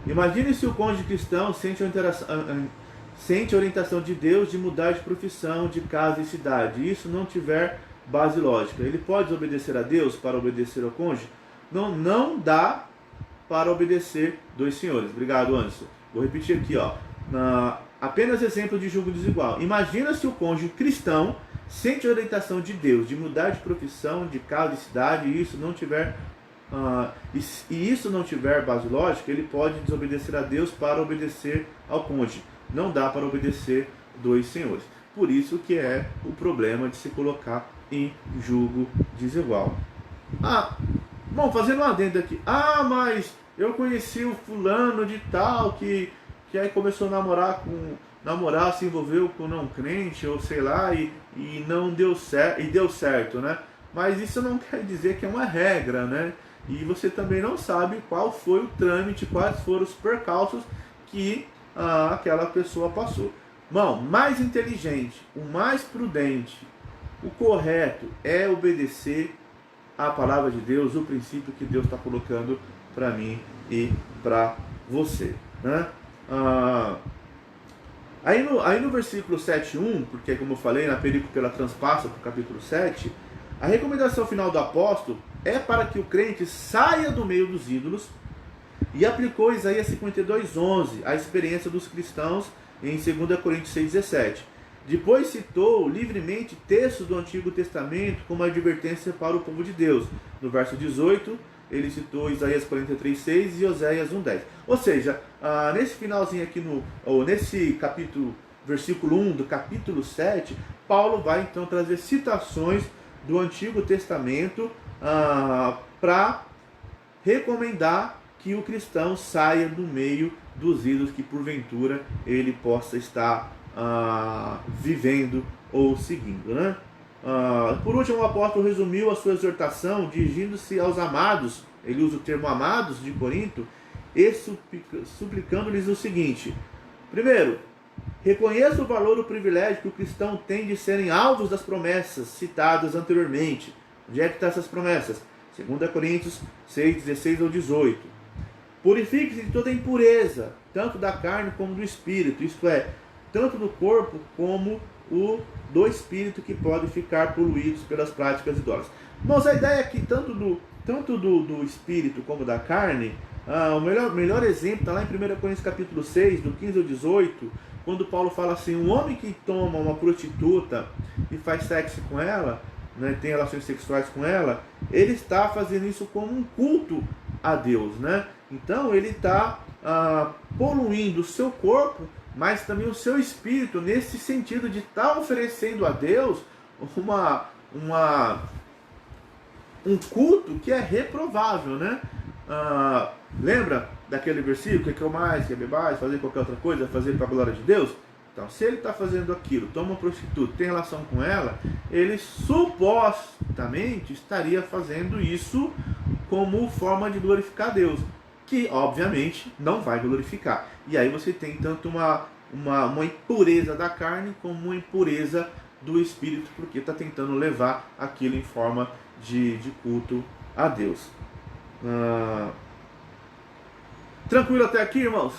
Imagine se o cônjuge cristão sente a orientação de Deus de mudar de profissão, de casa e cidade, e isso não tiver base lógica. Ele pode obedecer a Deus para obedecer ao cônjuge? Não dá para obedecer dois senhores. Obrigado, Anderson. Vou repetir aqui, ó. Apenas exemplo de julgo desigual. Imagina se o cônjuge cristão sente a orientação de Deus de mudar de profissão, de casa, de cidade, e isso não tiver isso não tiver base lógica, ele pode desobedecer a Deus para obedecer ao cônjuge. Não dá para obedecer dois senhores. Por isso que é o problema de se colocar em julgo desigual. Bom, fazendo um adendo aqui. Mas eu conheci o fulano de tal que aí começou a namorar, se envolveu com não crente, ou sei lá, e não deu certo, e deu certo, né? Mas isso não quer dizer que é uma regra, né? E você também não sabe qual foi o trâmite, quais foram os percalços que aquela pessoa passou. Bom, mais inteligente, o mais prudente, o correto é obedecer a palavra de Deus, o princípio que Deus está colocando para mim e para você, né? Aí no versículo 7:1, porque como eu falei, na perícope ela transpassa para o capítulo 7, a recomendação final do apóstolo é para que o crente saia do meio dos ídolos, e aplicou Isaías 52:11, a experiência dos cristãos em 2 Coríntios 6:17. Depois citou livremente textos do Antigo Testamento como advertência para o povo de Deus. No verso 18, ele citou Isaías 43:6 e Oséias 1:10. Ou seja, nesse finalzinho aqui, nesse capítulo, versículo 1 do capítulo 7, Paulo vai então trazer citações do Antigo Testamento para recomendar que o cristão saia do meio dos ídolos que porventura ele possa estar vivendo ou seguindo, né? Por último, o apóstolo resumiu a sua exortação dirigindo-se aos amados, ele usa o termo amados de Corinto, e suplicando-lhes o seguinte: primeiro, reconheça o valor do privilégio que o cristão tem de serem alvos das promessas citadas anteriormente. Onde é que estão essas promessas? 2 Coríntios 6:16 ao 18. Purifique-se de toda impureza, tanto da carne como do espírito, isto é, tanto do corpo como do espírito, que podem ficar poluídos pelas práticas idólatras. Mas a ideia é que tanto do espírito como da carne, o melhor exemplo está lá em 1 Coríntios capítulo 6, do 15 ao 18, quando Paulo fala assim: um homem que toma uma prostituta e faz sexo com ela, né, tem relações sexuais com ela, ele está fazendo isso como um culto a Deus, né? Então ele está poluindo o seu corpo, mas também o seu espírito, nesse sentido de estar oferecendo a Deus um culto que é reprovável, né? Lembra daquele versículo: que eu mais, que bebais, fazer qualquer outra coisa, fazer para a glória de Deus? Então, se ele está fazendo aquilo, toma uma prostituta, tem relação com ela, ele supostamente estaria fazendo isso como forma de glorificar a Deus, que obviamente não vai glorificar. E aí você tem tanto uma impureza da carne como uma impureza do espírito, porque está tentando levar aquilo em forma de culto a Deus. Tranquilo até aqui, irmãos?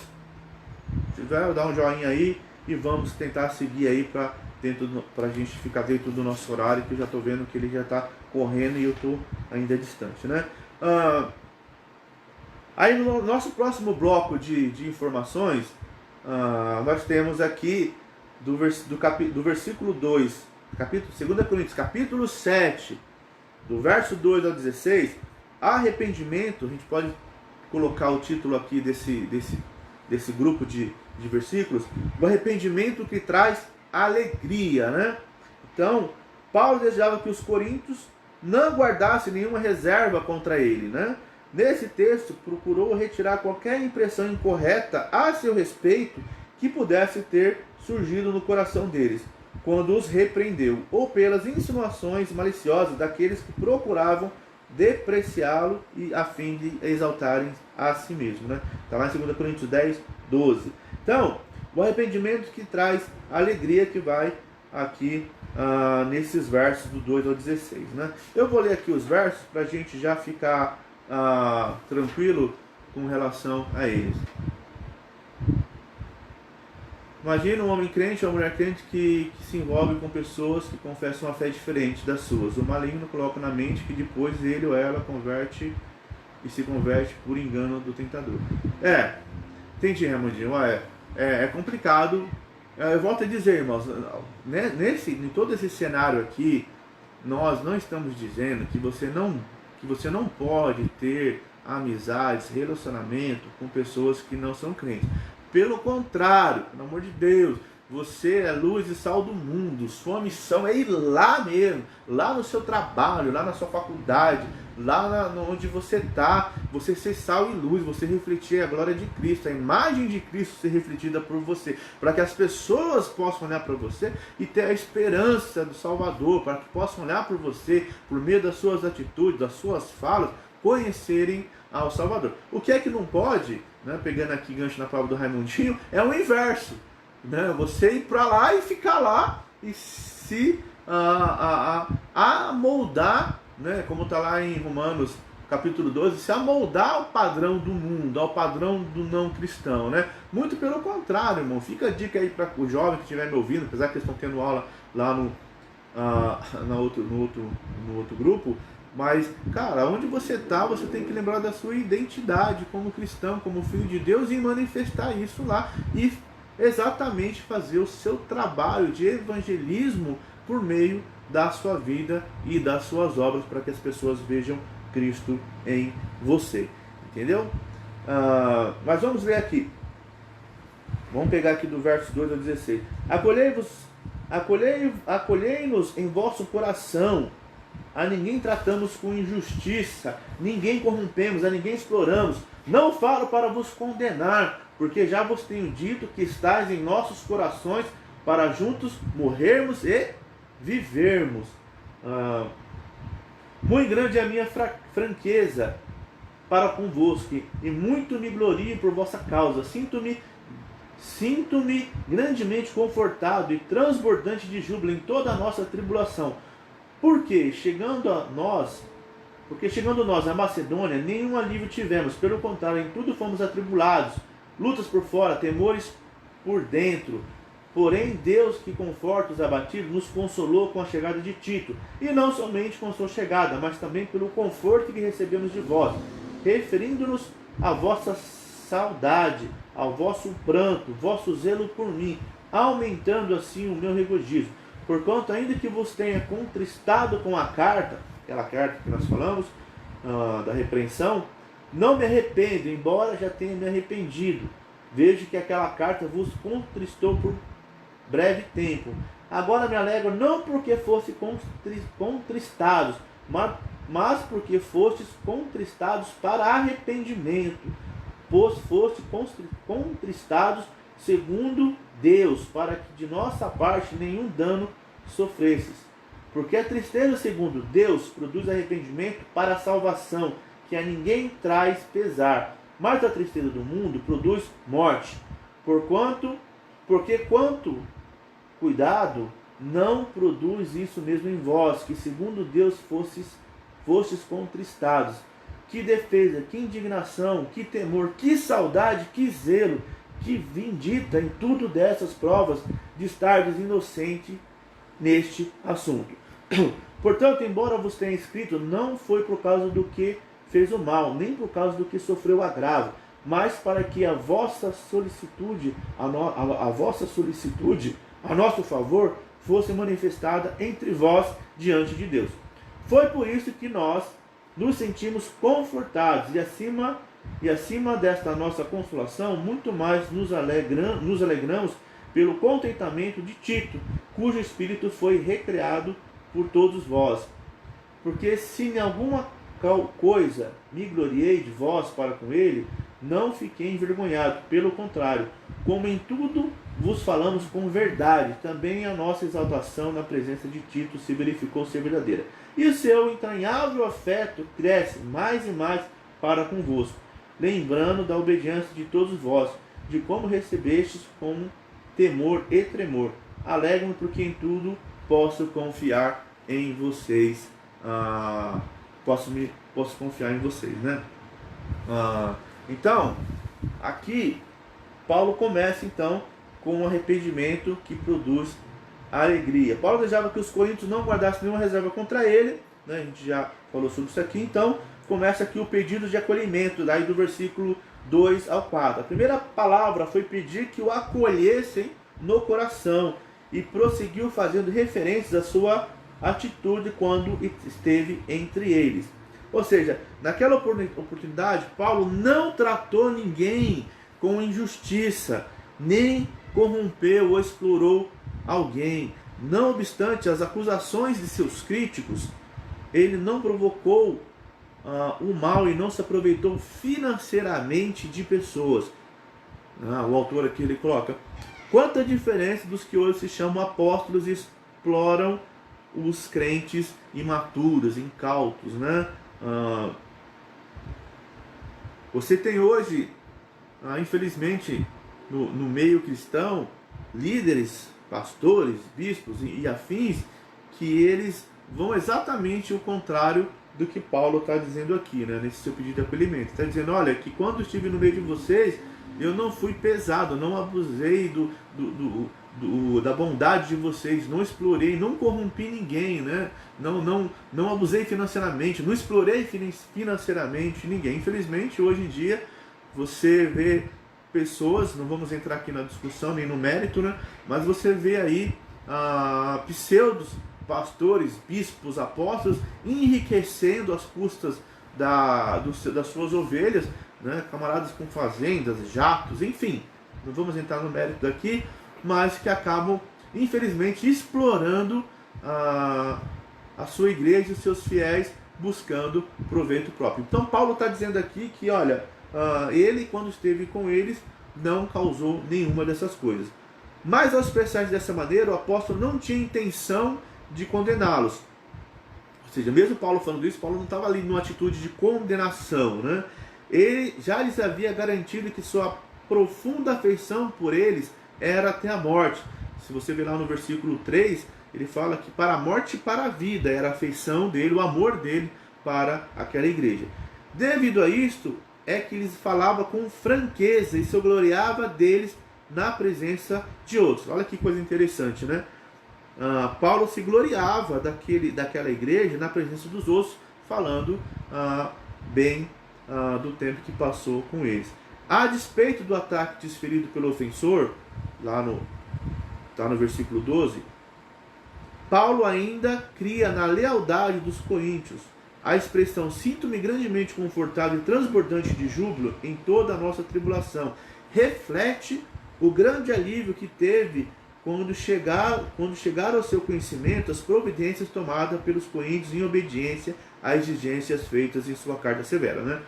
Se tiver, dá um joinha aí e vamos tentar seguir aí para a gente ficar dentro do nosso horário, que eu já estou vendo que ele já está correndo e eu estou ainda distante, né? Aí no nosso próximo bloco de informações, nós temos aqui do versículo 2, 2 Coríntios, capítulo 7, do verso 2 ao 16, arrependimento. A gente pode colocar o título aqui desse grupo de versículos: o arrependimento que traz alegria, né? Então, Paulo desejava que os coríntios não guardassem nenhuma reserva contra ele, né? Nesse texto, procurou retirar qualquer impressão incorreta a seu respeito que pudesse ter surgido no coração deles, quando os repreendeu, ou pelas insinuações maliciosas daqueles que procuravam depreciá-lo e a fim de exaltarem a si mesmo, né? Está lá em 2 Coríntios 10, 12. Então, o arrependimento que traz alegria, que vai aqui nesses versos do 2 ao 16, né? Eu vou ler aqui os versos para a gente já ficar tranquilo com relação a eles. Imagina um homem crente ou uma mulher crente que se envolve com pessoas que confessam uma fé diferente das suas. O maligno coloca na mente que depois ele ou ela converte e se converte por engano do tentador. Entendi, Raimundinho. É complicado. Eu volto a dizer, irmãos, em todo esse cenário aqui, nós não estamos dizendo que você não pode ter amizades, relacionamento com pessoas que não são crentes. Pelo contrário, pelo amor de Deus, você é luz e sal do mundo. Sua missão é ir lá mesmo, lá no seu trabalho, lá na sua faculdade, lá onde você está, você ser sal e luz, você refletir a glória de Cristo, a imagem de Cristo ser refletida por você, para que as pessoas possam olhar para você e ter a esperança do Salvador, para que possam olhar por você, por meio das suas atitudes, das suas falas, conhecerem ao Salvador. O que é que não pode, né, pegando aqui gancho na palavra do Raimundinho, é o inverso, né, você ir para lá e ficar lá e se amoldar, né, como está lá em Romanos capítulo 12, se amoldar ao padrão do mundo, ao padrão do não cristão, né? Muito pelo contrário, irmão. Fica a dica aí para o jovem que estiver me ouvindo, apesar que eles estão tendo aula lá no outro grupo. Mas, cara, onde você está, você tem que lembrar da sua identidade como cristão, como filho de Deus, e manifestar isso lá e exatamente fazer o seu trabalho de evangelismo por meio da sua vida e das suas obras, para que as pessoas vejam Cristo em você. Entendeu? Mas vamos ler aqui. Vamos pegar aqui do verso 2 ao 16. Acolhei-nos em vosso coração. A ninguém tratamos com injustiça, ninguém corrompemos, a ninguém exploramos. Não falo para vos condenar, porque já vos tenho dito que estáis em nossos corações para juntos morrermos e vivermos. Muito grande é a minha franqueza para convosco, e muito me glorio por vossa causa. Sinto-me grandemente confortado e transbordante de júbilo em toda a nossa tribulação. Porque chegando nós à Macedônia, nenhum alívio tivemos, pelo contrário, em tudo fomos atribulados, lutas por fora, temores por dentro. Porém, Deus, que conforta os abatidos, nos consolou com a chegada de Tito, e não somente com sua chegada, mas também pelo conforto que recebemos de vós, referindo-nos à vossa saudade, ao vosso pranto, vosso zelo por mim, aumentando assim o meu regozijo. Porquanto, ainda que vos tenha contristado com a carta, aquela carta que nós falamos, da repreensão, não me arrependo, embora já tenha me arrependido. Vejo que aquela carta vos contristou por breve tempo. Agora me alegro não porque fosse contristados, mas porque fostes contristados para arrependimento, pois foste contristados segundo Deus, para que de nossa parte nenhum dano sofresses. Porque a tristeza segundo Deus produz arrependimento para a salvação, que a ninguém traz pesar, mas a tristeza do mundo produz morte. Porque quanto cuidado não produz isso mesmo em vós, que segundo Deus fostes contristados. Que defesa, que indignação, que temor, que saudade, que zelo, que vindita em tudo dessas provas de estardes inocente neste assunto. Portanto, embora vos tenha escrito, não foi por causa do que fez o mal, nem por causa do que sofreu agravo, mas para que a vossa solicitude a nosso favor fosse manifestada entre vós diante de Deus. Foi por isso que nós nos sentimos confortados e acima desta nossa consolação, muito mais nos alegramos pelo contentamento de Tito, cujo espírito foi recreado por todos vós. Porque se em alguma coisa me gloriei de vós para com ele, não fiquei envergonhado, pelo contrário, como em tudo vos falamos com verdade, também a nossa exaltação na presença de Tito se verificou ser verdadeira. E o seu entranhável afeto cresce mais e mais para convosco, lembrando da obediência de todos vós, de como recebestes com temor e tremor. Alegro-me porque em tudo posso confiar em vocês. Posso confiar em vocês, né? Então, aqui Paulo começa então com um arrependimento que produz alegria. Paulo desejava que os coríntios não guardassem nenhuma reserva contra ele, né? A gente já falou sobre isso aqui. Então, começa aqui o pedido de acolhimento, daí do versículo 2 ao 4. A primeira palavra foi pedir que o acolhessem no coração e prosseguiu fazendo referências à sua atitude quando esteve entre eles. Ou seja, naquela oportunidade, Paulo não tratou ninguém com injustiça, nem corrompeu ou explorou alguém. Não obstante as acusações de seus críticos, ele não provocou o mal e não se aproveitou financeiramente de pessoas. O autor aqui ele coloca: quanta diferença dos que hoje se chamam apóstolos e exploram os crentes imaturos, incautos, né? Você tem hoje, infelizmente, no meio cristão, líderes, pastores, bispos e afins, que eles vão exatamente o contrário do que Paulo está dizendo aqui, né, nesse seu pedido de acolhimento. Está dizendo: olha, que quando estive no meio de vocês, eu não fui pesado, não abusei da bondade de vocês, não explorei, não corrompi ninguém, né? Não abusei financeiramente, não explorei financeiramente ninguém. Infelizmente, hoje em dia, você vê pessoas, não vamos entrar aqui na discussão nem no mérito, né? Mas você vê aí pseudos pastores, bispos, apóstolos enriquecendo às custas das suas ovelhas, né? Camaradas com fazendas, jatos, enfim, não vamos entrar no mérito daqui, mas que acabam, infelizmente, explorando a sua igreja e os seus fiéis, buscando proveito próprio. Então Paulo está dizendo aqui que, olha, ele, quando esteve com eles, não causou nenhuma dessas coisas. Mas ao expressar dessa maneira, o apóstolo não tinha intenção de condená-los. Ou seja, mesmo Paulo falando isso, Paulo não estava ali numa atitude de condenação, né? Ele já lhes havia garantido que sua profunda afeição por eles era até a morte. Se você ver lá no versículo 3, ele fala que para a morte e para a vida era a afeição dele, o amor dele para aquela igreja. Devido a isto, é que lhes falava com franqueza e se gloriava deles na presença de outros. Olha que coisa interessante, né? Paulo se gloriava daquela igreja na presença dos outros, falando bem do tempo que passou com eles. A despeito do ataque desferido pelo ofensor, está no versículo 12, Paulo ainda cria na lealdade dos coríntios a expressão: sinto-me grandemente confortado e transbordante de júbilo em toda a nossa tribulação. Reflete o grande alívio que teve quando chegaram ao seu conhecimento as providências tomadas pelos coríntios em obediência às exigências feitas em sua carta severa, né?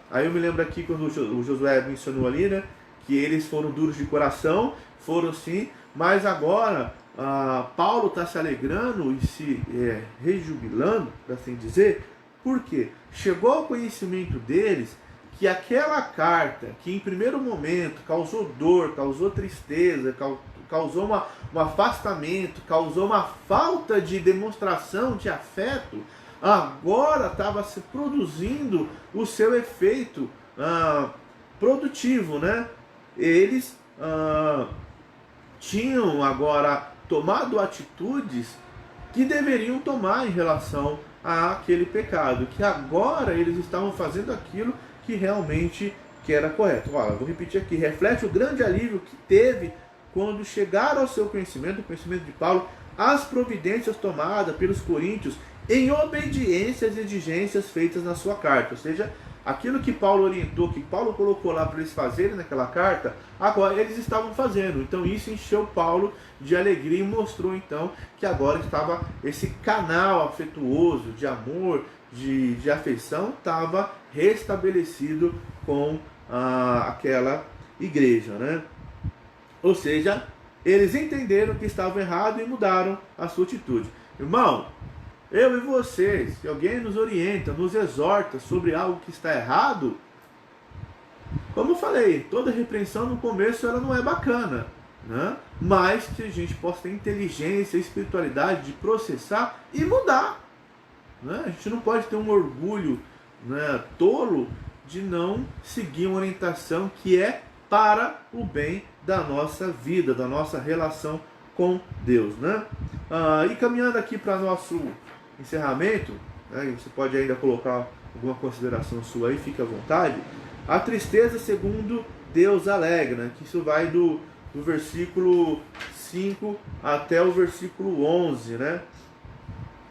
Aí eu me lembro aqui quando o Josué mencionou ali, né, que eles foram duros de coração, foram sim, mas agora Paulo está se alegrando e se rejubilando, por assim dizer, porque chegou ao conhecimento deles que aquela carta, que em primeiro momento causou dor, causou tristeza, causou um afastamento, causou uma falta de demonstração de afeto, agora estava se produzindo o seu efeito produtivo, né? Eles tinham agora tomado atitudes que deveriam tomar em relação àquele pecado, que agora eles estavam fazendo aquilo que realmente que era correto. Olha, vou repetir aqui: reflete o grande alívio que teve quando chegaram ao seu conhecimento, o conhecimento de Paulo, as providências tomadas pelos coríntios em obediência às exigências feitas na sua carta. Ou seja, aquilo que Paulo orientou, que Paulo colocou lá para eles fazerem naquela carta, agora eles estavam fazendo. Então isso encheu Paulo de alegria e mostrou então que agora estava esse canal afetuoso de amor, de afeição, estava restabelecido com aquela igreja, né? Ou seja, eles entenderam que estavam errados e mudaram a sua atitude. Irmão, eu e vocês, se alguém nos orienta, nos exorta sobre algo que está errado, como eu falei, toda repreensão no começo ela não é bacana, né? Mas que a gente possa ter inteligência e espiritualidade de processar e mudar, né? A gente não pode ter um orgulho, né, tolo de não seguir uma orientação que é para o bem da nossa vida, da nossa relação com Deus, né? E caminhando aqui para nosso encerramento, né, e você pode ainda colocar alguma consideração sua aí, fique à vontade. A tristeza segundo Deus alegra, né, que isso vai do versículo 5 até o versículo 11, né?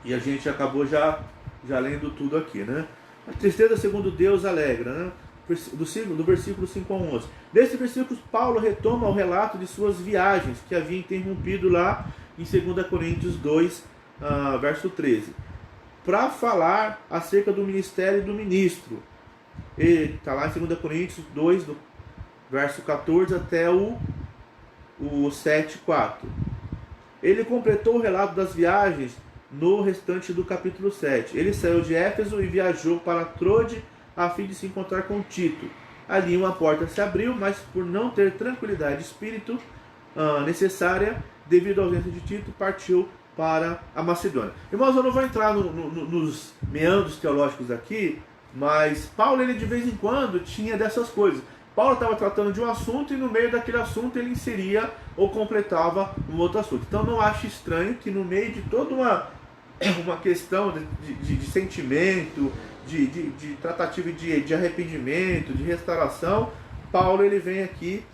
E a gente acabou já lendo tudo aqui, né? A tristeza segundo Deus alegra, né? Do versículo 5 ao 11. Nesse versículo, Paulo retoma o relato de suas viagens, que havia interrompido lá em 2 Coríntios 2, verso 13, para falar acerca do ministério do ministro. Está lá em 2 Coríntios 2, do verso 14 até o 7:4. Ele completou o relato das viagens no restante do capítulo 7. Ele saiu de Éfeso e viajou para Trode a fim de se encontrar com Tito. Ali uma porta se abriu, mas por não ter tranquilidade de espírito necessária, devido à ausência de Tito, partiu para a Macedônia. Irmãos, eu não vou entrar nos meandros teológicos aqui, mas Paulo, ele de vez em quando tinha dessas coisas. Paulo estava tratando de um assunto e no meio daquele assunto ele inseria ou completava um outro assunto. Então não acho estranho que no meio de toda uma questão de sentimento, de tratativa de arrependimento, de restauração, Paulo ele vem aqui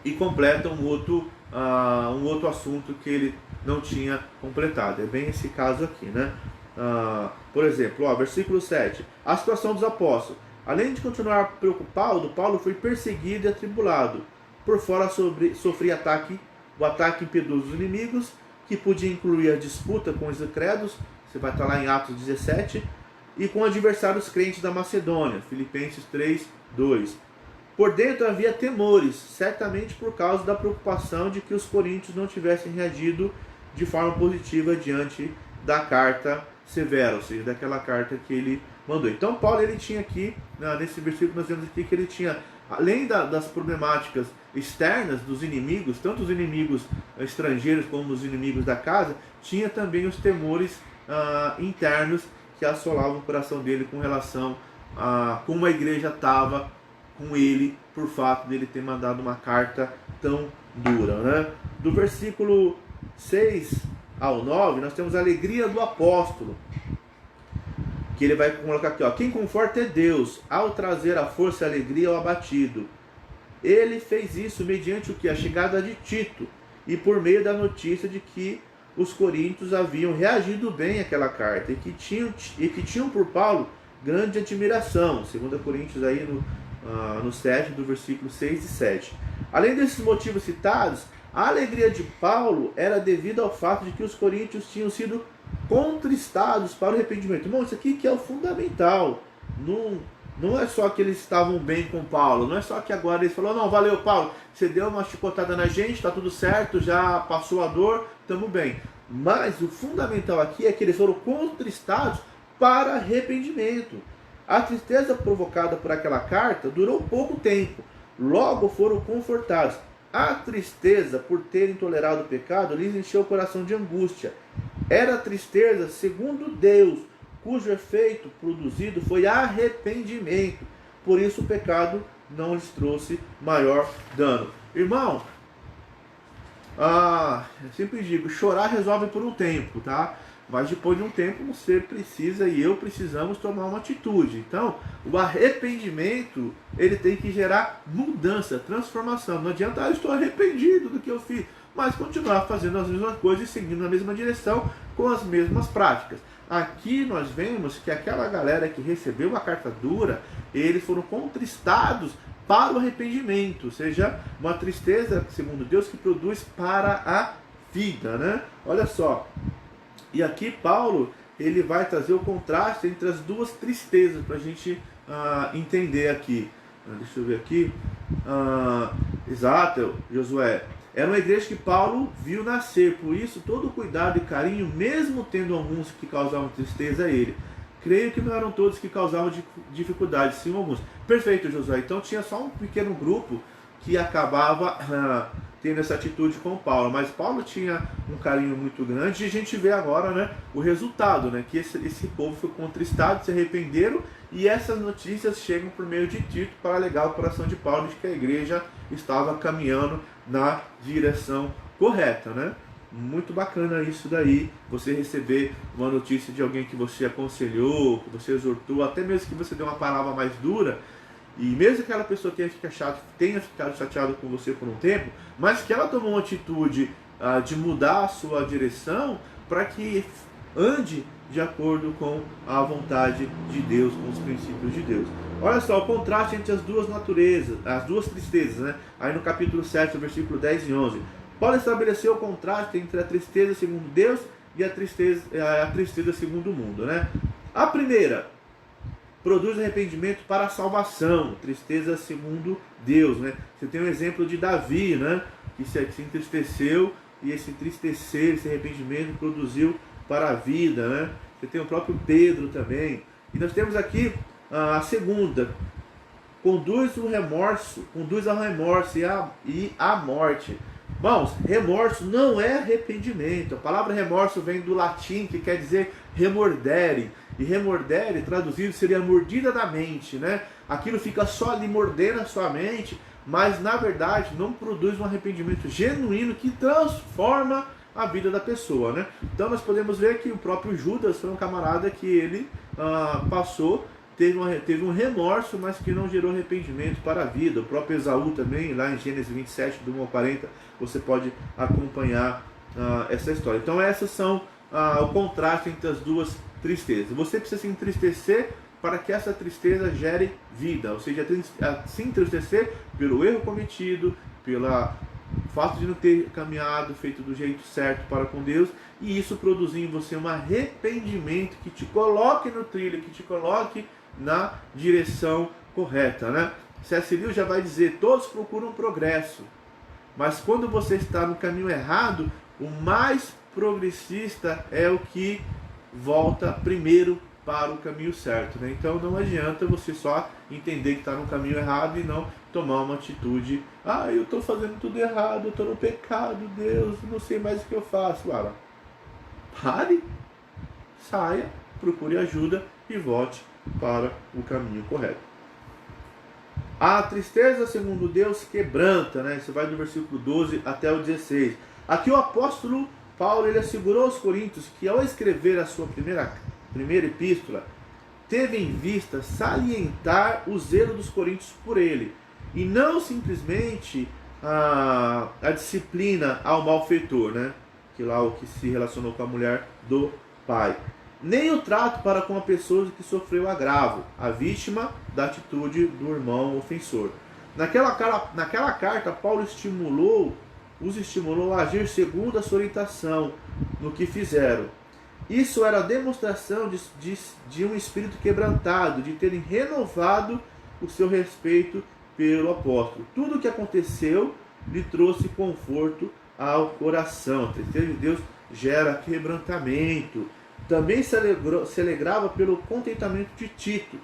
e completa um outro assunto que ele não tinha completado. É bem esse caso aqui, né? Por exemplo, versículo 7. A situação dos apóstolos. Além de continuar preocupado, Paulo foi perseguido e atribulado. Por fora sofria o ataque impiedoso dos inimigos, que podia incluir a disputa com os incrédulos, você vai estar lá em Atos 17, e com adversários crentes da Macedônia, Filipenses 3, 2. Por dentro havia temores, certamente por causa da preocupação de que os coríntios não tivessem reagido de forma positiva diante da carta severa, ou seja, daquela carta que ele mandou. Então Paulo, ele tinha aqui, nesse versículo nós vemos aqui que ele tinha, além das problemáticas externas dos inimigos, tanto os inimigos estrangeiros como os inimigos da casa, tinha também os temores internos que assolavam o coração dele com relação a como a igreja estava com ele, por fato dele ter mandado uma carta tão dura, né? Do versículo 6 ao 9, nós temos a alegria do apóstolo, que ele vai colocar aqui, quem conforta é Deus, ao trazer a força e a alegria ao abatido. Ele fez isso mediante o que? A chegada de Tito, e por meio da notícia de que os coríntios haviam reagido bem àquela carta, e que tinham por Paulo grande admiração, 2 Coríntios aí no 7, do versículo 6 e 7. Além desses motivos citados, a alegria de Paulo era devida ao fato de que os coríntios tinham sido contristados para o arrependimento. Irmão, isso aqui que é o fundamental. Não é só que eles estavam bem com Paulo, não é só que agora eles falaram, não, valeu Paulo, você deu uma chicotada na gente, está tudo certo, já passou a dor, estamos bem. Mas o fundamental aqui é que eles foram contristados para arrependimento. A tristeza provocada por aquela carta durou pouco tempo, logo foram confortados. A tristeza por terem tolerado o pecado lhes encheu o coração de angústia. Era tristeza segundo Deus, cujo efeito produzido foi arrependimento. Por isso o pecado não lhes trouxe maior dano. Irmão, eu sempre digo, chorar resolve por um tempo, tá? Mas depois de um tempo você precisa e eu precisamos tomar uma atitude. Então, o arrependimento, ele tem que gerar mudança, transformação. Não adianta, eu estou arrependido do que eu fiz, mas continuar fazendo as mesmas coisas e seguindo na mesma direção com as mesmas práticas. Aqui nós vemos que aquela galera que recebeu a carta dura, eles foram contristados para o arrependimento, ou seja, uma tristeza, segundo Deus, que produz para a vida, né? Olha só. E aqui Paulo, ele vai trazer o contraste entre as duas tristezas para a gente entender aqui. Deixa eu ver aqui. Exato, Josué. Era uma igreja que Paulo viu nascer, por isso todo cuidado e carinho, mesmo tendo alguns que causavam tristeza a ele. Creio que não eram todos que causavam dificuldade, sim alguns. Perfeito, Josué. Então tinha só um pequeno grupo que acabava tendo essa atitude com Paulo, mas Paulo tinha um carinho muito grande e a gente vê agora, né, o resultado, né, que esse povo foi contristado, se arrependeram e essas notícias chegam por meio de Tito para alegar o coração de Paulo de que a igreja estava caminhando na direção correta, né? muito bacana isso daí, você receber uma notícia de alguém que você aconselhou, que você exortou, até mesmo que você deu uma palavra mais dura, e mesmo que aquela pessoa tenha ficado chateada com você por um tempo, mas que ela tomou uma atitude de mudar a sua direção para que ande de acordo com a vontade de Deus, com os princípios de Deus. Olha só, o contraste entre as duas naturezas, as duas tristezas, né? Aí no capítulo 7, versículo 10 e 11. Paulo estabeleceu o contraste entre a tristeza segundo Deus e a tristeza segundo o mundo, né? A primeira produz arrependimento para a salvação, tristeza segundo Deus, né? Você tem um exemplo de Davi, né? Que se entristeceu e esse entristecer, esse arrependimento produziu para a vida, né? Você tem o próprio Pedro também. E nós temos aqui a segunda, conduz ao remorso e à morte. Irmãos, remorso não é arrependimento. A palavra remorso vem do latim, que quer dizer remordere. E remordere, traduzido, seria mordida da mente, né? Aquilo fica só ali mordendo a sua mente, mas na verdade não produz um arrependimento genuíno que transforma a vida da pessoa, né? Então nós podemos ver que o próprio Judas foi um camarada que ele teve um remorso, mas que não gerou arrependimento para a vida. O próprio Esaú também, lá em Gênesis 27, do 1 ao 40, você pode acompanhar essa história. Então essas são o contraste entre as duas tristezas. Você precisa se entristecer para que essa tristeza gere vida, ou seja, se entristecer pelo erro cometido, pelo fato de não ter caminhado, feito do jeito certo para com Deus, e isso produzir em você um arrependimento que te coloque no trilho, que te coloque na direção correta, né? C.S. Lewis já vai dizer, todos procuram progresso, mas quando você está no caminho errado, o mais progressista é o que volta primeiro para o caminho certo, né? Então não adianta você só entender que está no caminho errado e não tomar uma atitude, eu estou fazendo tudo errado, eu estou no pecado, Deus, não sei mais o que eu faço. Pare, saia, procure ajuda e volte para o caminho correto. A tristeza, segundo Deus, quebranta, né? Isso vai do versículo 12 até o 16. Aqui o apóstolo Paulo, ele assegurou aos coríntios que ao escrever a sua primeira epístola, teve em vista salientar o zelo dos coríntios por ele, e não simplesmente a disciplina ao malfeitor, né? Que lá o que se relacionou com a mulher do pai, nem o trato para com a pessoa que sofreu agravo, a vítima da atitude do irmão ofensor. Naquela carta, Paulo os estimulou a agir segundo a sua orientação no que fizeram. Isso era a demonstração de um espírito quebrantado, de terem renovado o seu respeito pelo apóstolo. Tudo o que aconteceu lhe trouxe conforto ao coração. A tristeza de Deus gera quebrantamento. Também se alegrava pelo contentamento de Tito,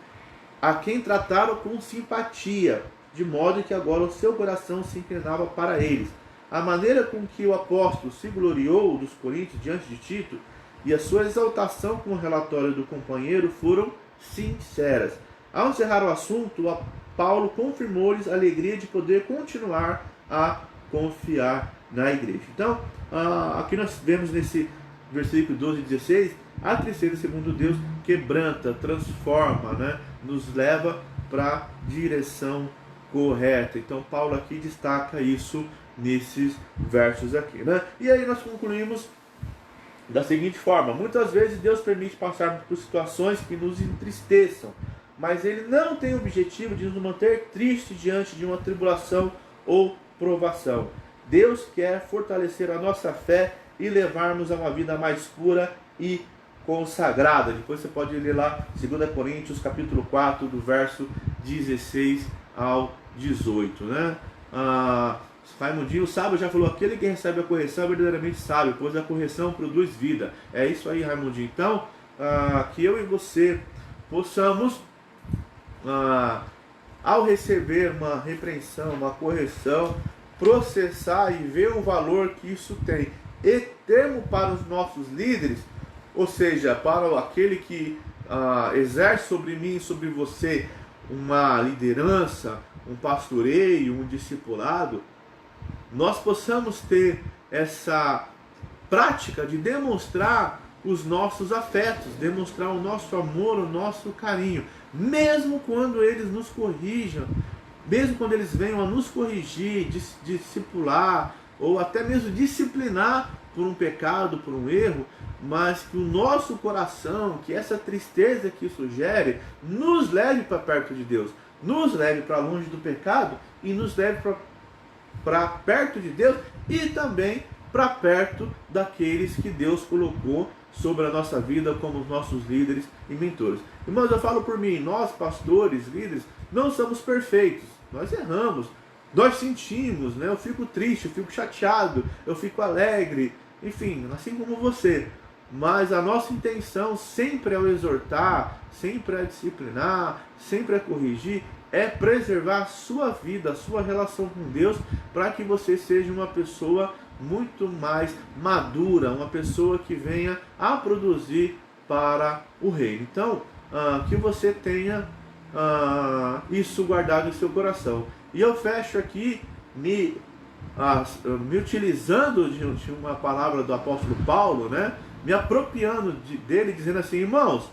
a quem trataram com simpatia, de modo que agora o seu coração se inclinava para eles. A maneira com que o apóstolo se gloriou dos coríntios diante de Tito e a sua exaltação com o relatório do companheiro foram sinceras. Ao encerrar o assunto, Paulo confirmou-lhes a alegria de poder continuar a confiar na igreja. Então, aqui nós vemos nesse versículo 12 e 16, a tristeza, segundo Deus, quebranta, transforma, né? Nos leva para a direção correta. Então, Paulo aqui destaca isso nesses versos aqui, né? E aí nós concluímos da seguinte forma: muitas vezes Deus permite passarmos por situações que nos entristeçam, mas Ele não tem o objetivo de nos manter tristes diante de uma tribulação ou provação. Deus quer fortalecer a nossa fé e levar-nos a uma vida mais pura e consagrada. Depois você pode ler lá 2 Coríntios capítulo 4, do verso 16 ao 18, né? Raimundinho, o sábio já falou, aquele que recebe a correção é verdadeiramente sábio, pois a correção produz vida. É isso aí, Raimundinho. Então, que eu e você possamos, ao receber uma repreensão, uma correção, processar e ver o valor que isso tem, e termos para os nossos líderes, ou seja, para aquele que exerce sobre mim e sobre você uma liderança, um pastoreio, um discipulado, nós possamos ter essa prática de demonstrar os nossos afetos, demonstrar o nosso amor, o nosso carinho, mesmo quando eles nos corrijam, mesmo quando eles venham a nos corrigir, discipular, ou até mesmo disciplinar por um pecado, por um erro, mas que o nosso coração, que essa tristeza que isso gere, nos leve para perto de Deus, nos leve para longe do pecado e nos leve para perto de Deus e também para perto daqueles que Deus colocou sobre a nossa vida como os nossos líderes e mentores. Irmãos, eu falo por mim, nós pastores, líderes, não somos perfeitos, nós erramos, nós sentimos, né? Eu fico triste, eu fico chateado, eu fico alegre, enfim, assim como você. Mas a nossa intenção sempre é o exortar, sempre é disciplinar, sempre é corrigir, é preservar a sua vida, a sua relação com Deus, para que você seja uma pessoa muito mais madura, uma pessoa que venha a produzir para o reino. Então, que você tenha isso guardado em seu coração. E eu fecho aqui me utilizando de uma palavra do apóstolo Paulo, né? Me apropriando dele, dizendo assim, irmãos,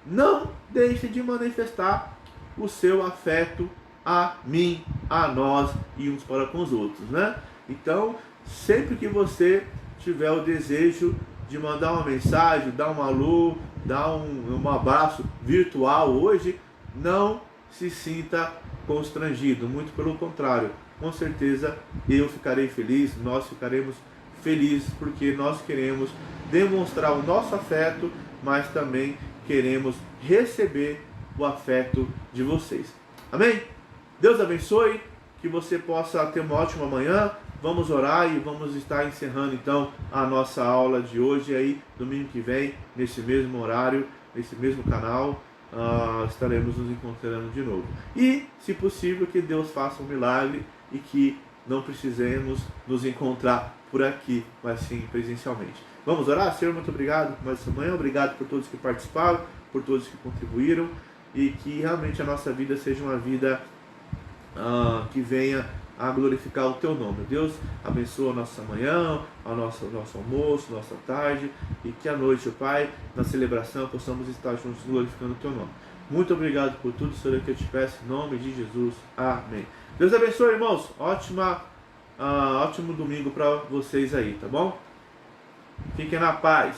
não deixe de manifestar o seu afeto a mim, a nós e uns para com os outros, né? Então, sempre que você tiver o desejo de mandar uma mensagem, dar um alô, dar um abraço virtual hoje, não se sinta constrangido, muito pelo contrário, com certeza eu ficarei feliz, nós ficaremos felizes, porque nós queremos demonstrar o nosso afeto, mas também queremos receber o afeto de vocês. Amém? Deus abençoe, que você possa ter uma ótima manhã. Vamos orar e vamos estar encerrando então a nossa aula de hoje aí, domingo que vem, nesse mesmo horário, nesse mesmo canal, estaremos nos encontrando de novo. E, se possível, que Deus faça um milagre e que não precisemos nos encontrar por aqui, mas sim presencialmente. Vamos orar? Senhor, muito obrigado por mais essa manhã, obrigado por todos que participaram, por todos que contribuíram, e que realmente a nossa vida seja uma vida que venha a glorificar o Teu nome. Deus abençoa a nossa manhã, o nosso almoço, nossa tarde, e que à noite, ó Pai, na celebração, possamos estar juntos glorificando o Teu nome. Muito obrigado por tudo, Senhor, que eu te peço, em nome de Jesus. Amém. Deus abençoe, irmãos. Ótimo domingo para vocês aí, tá bom? Fiquem na paz.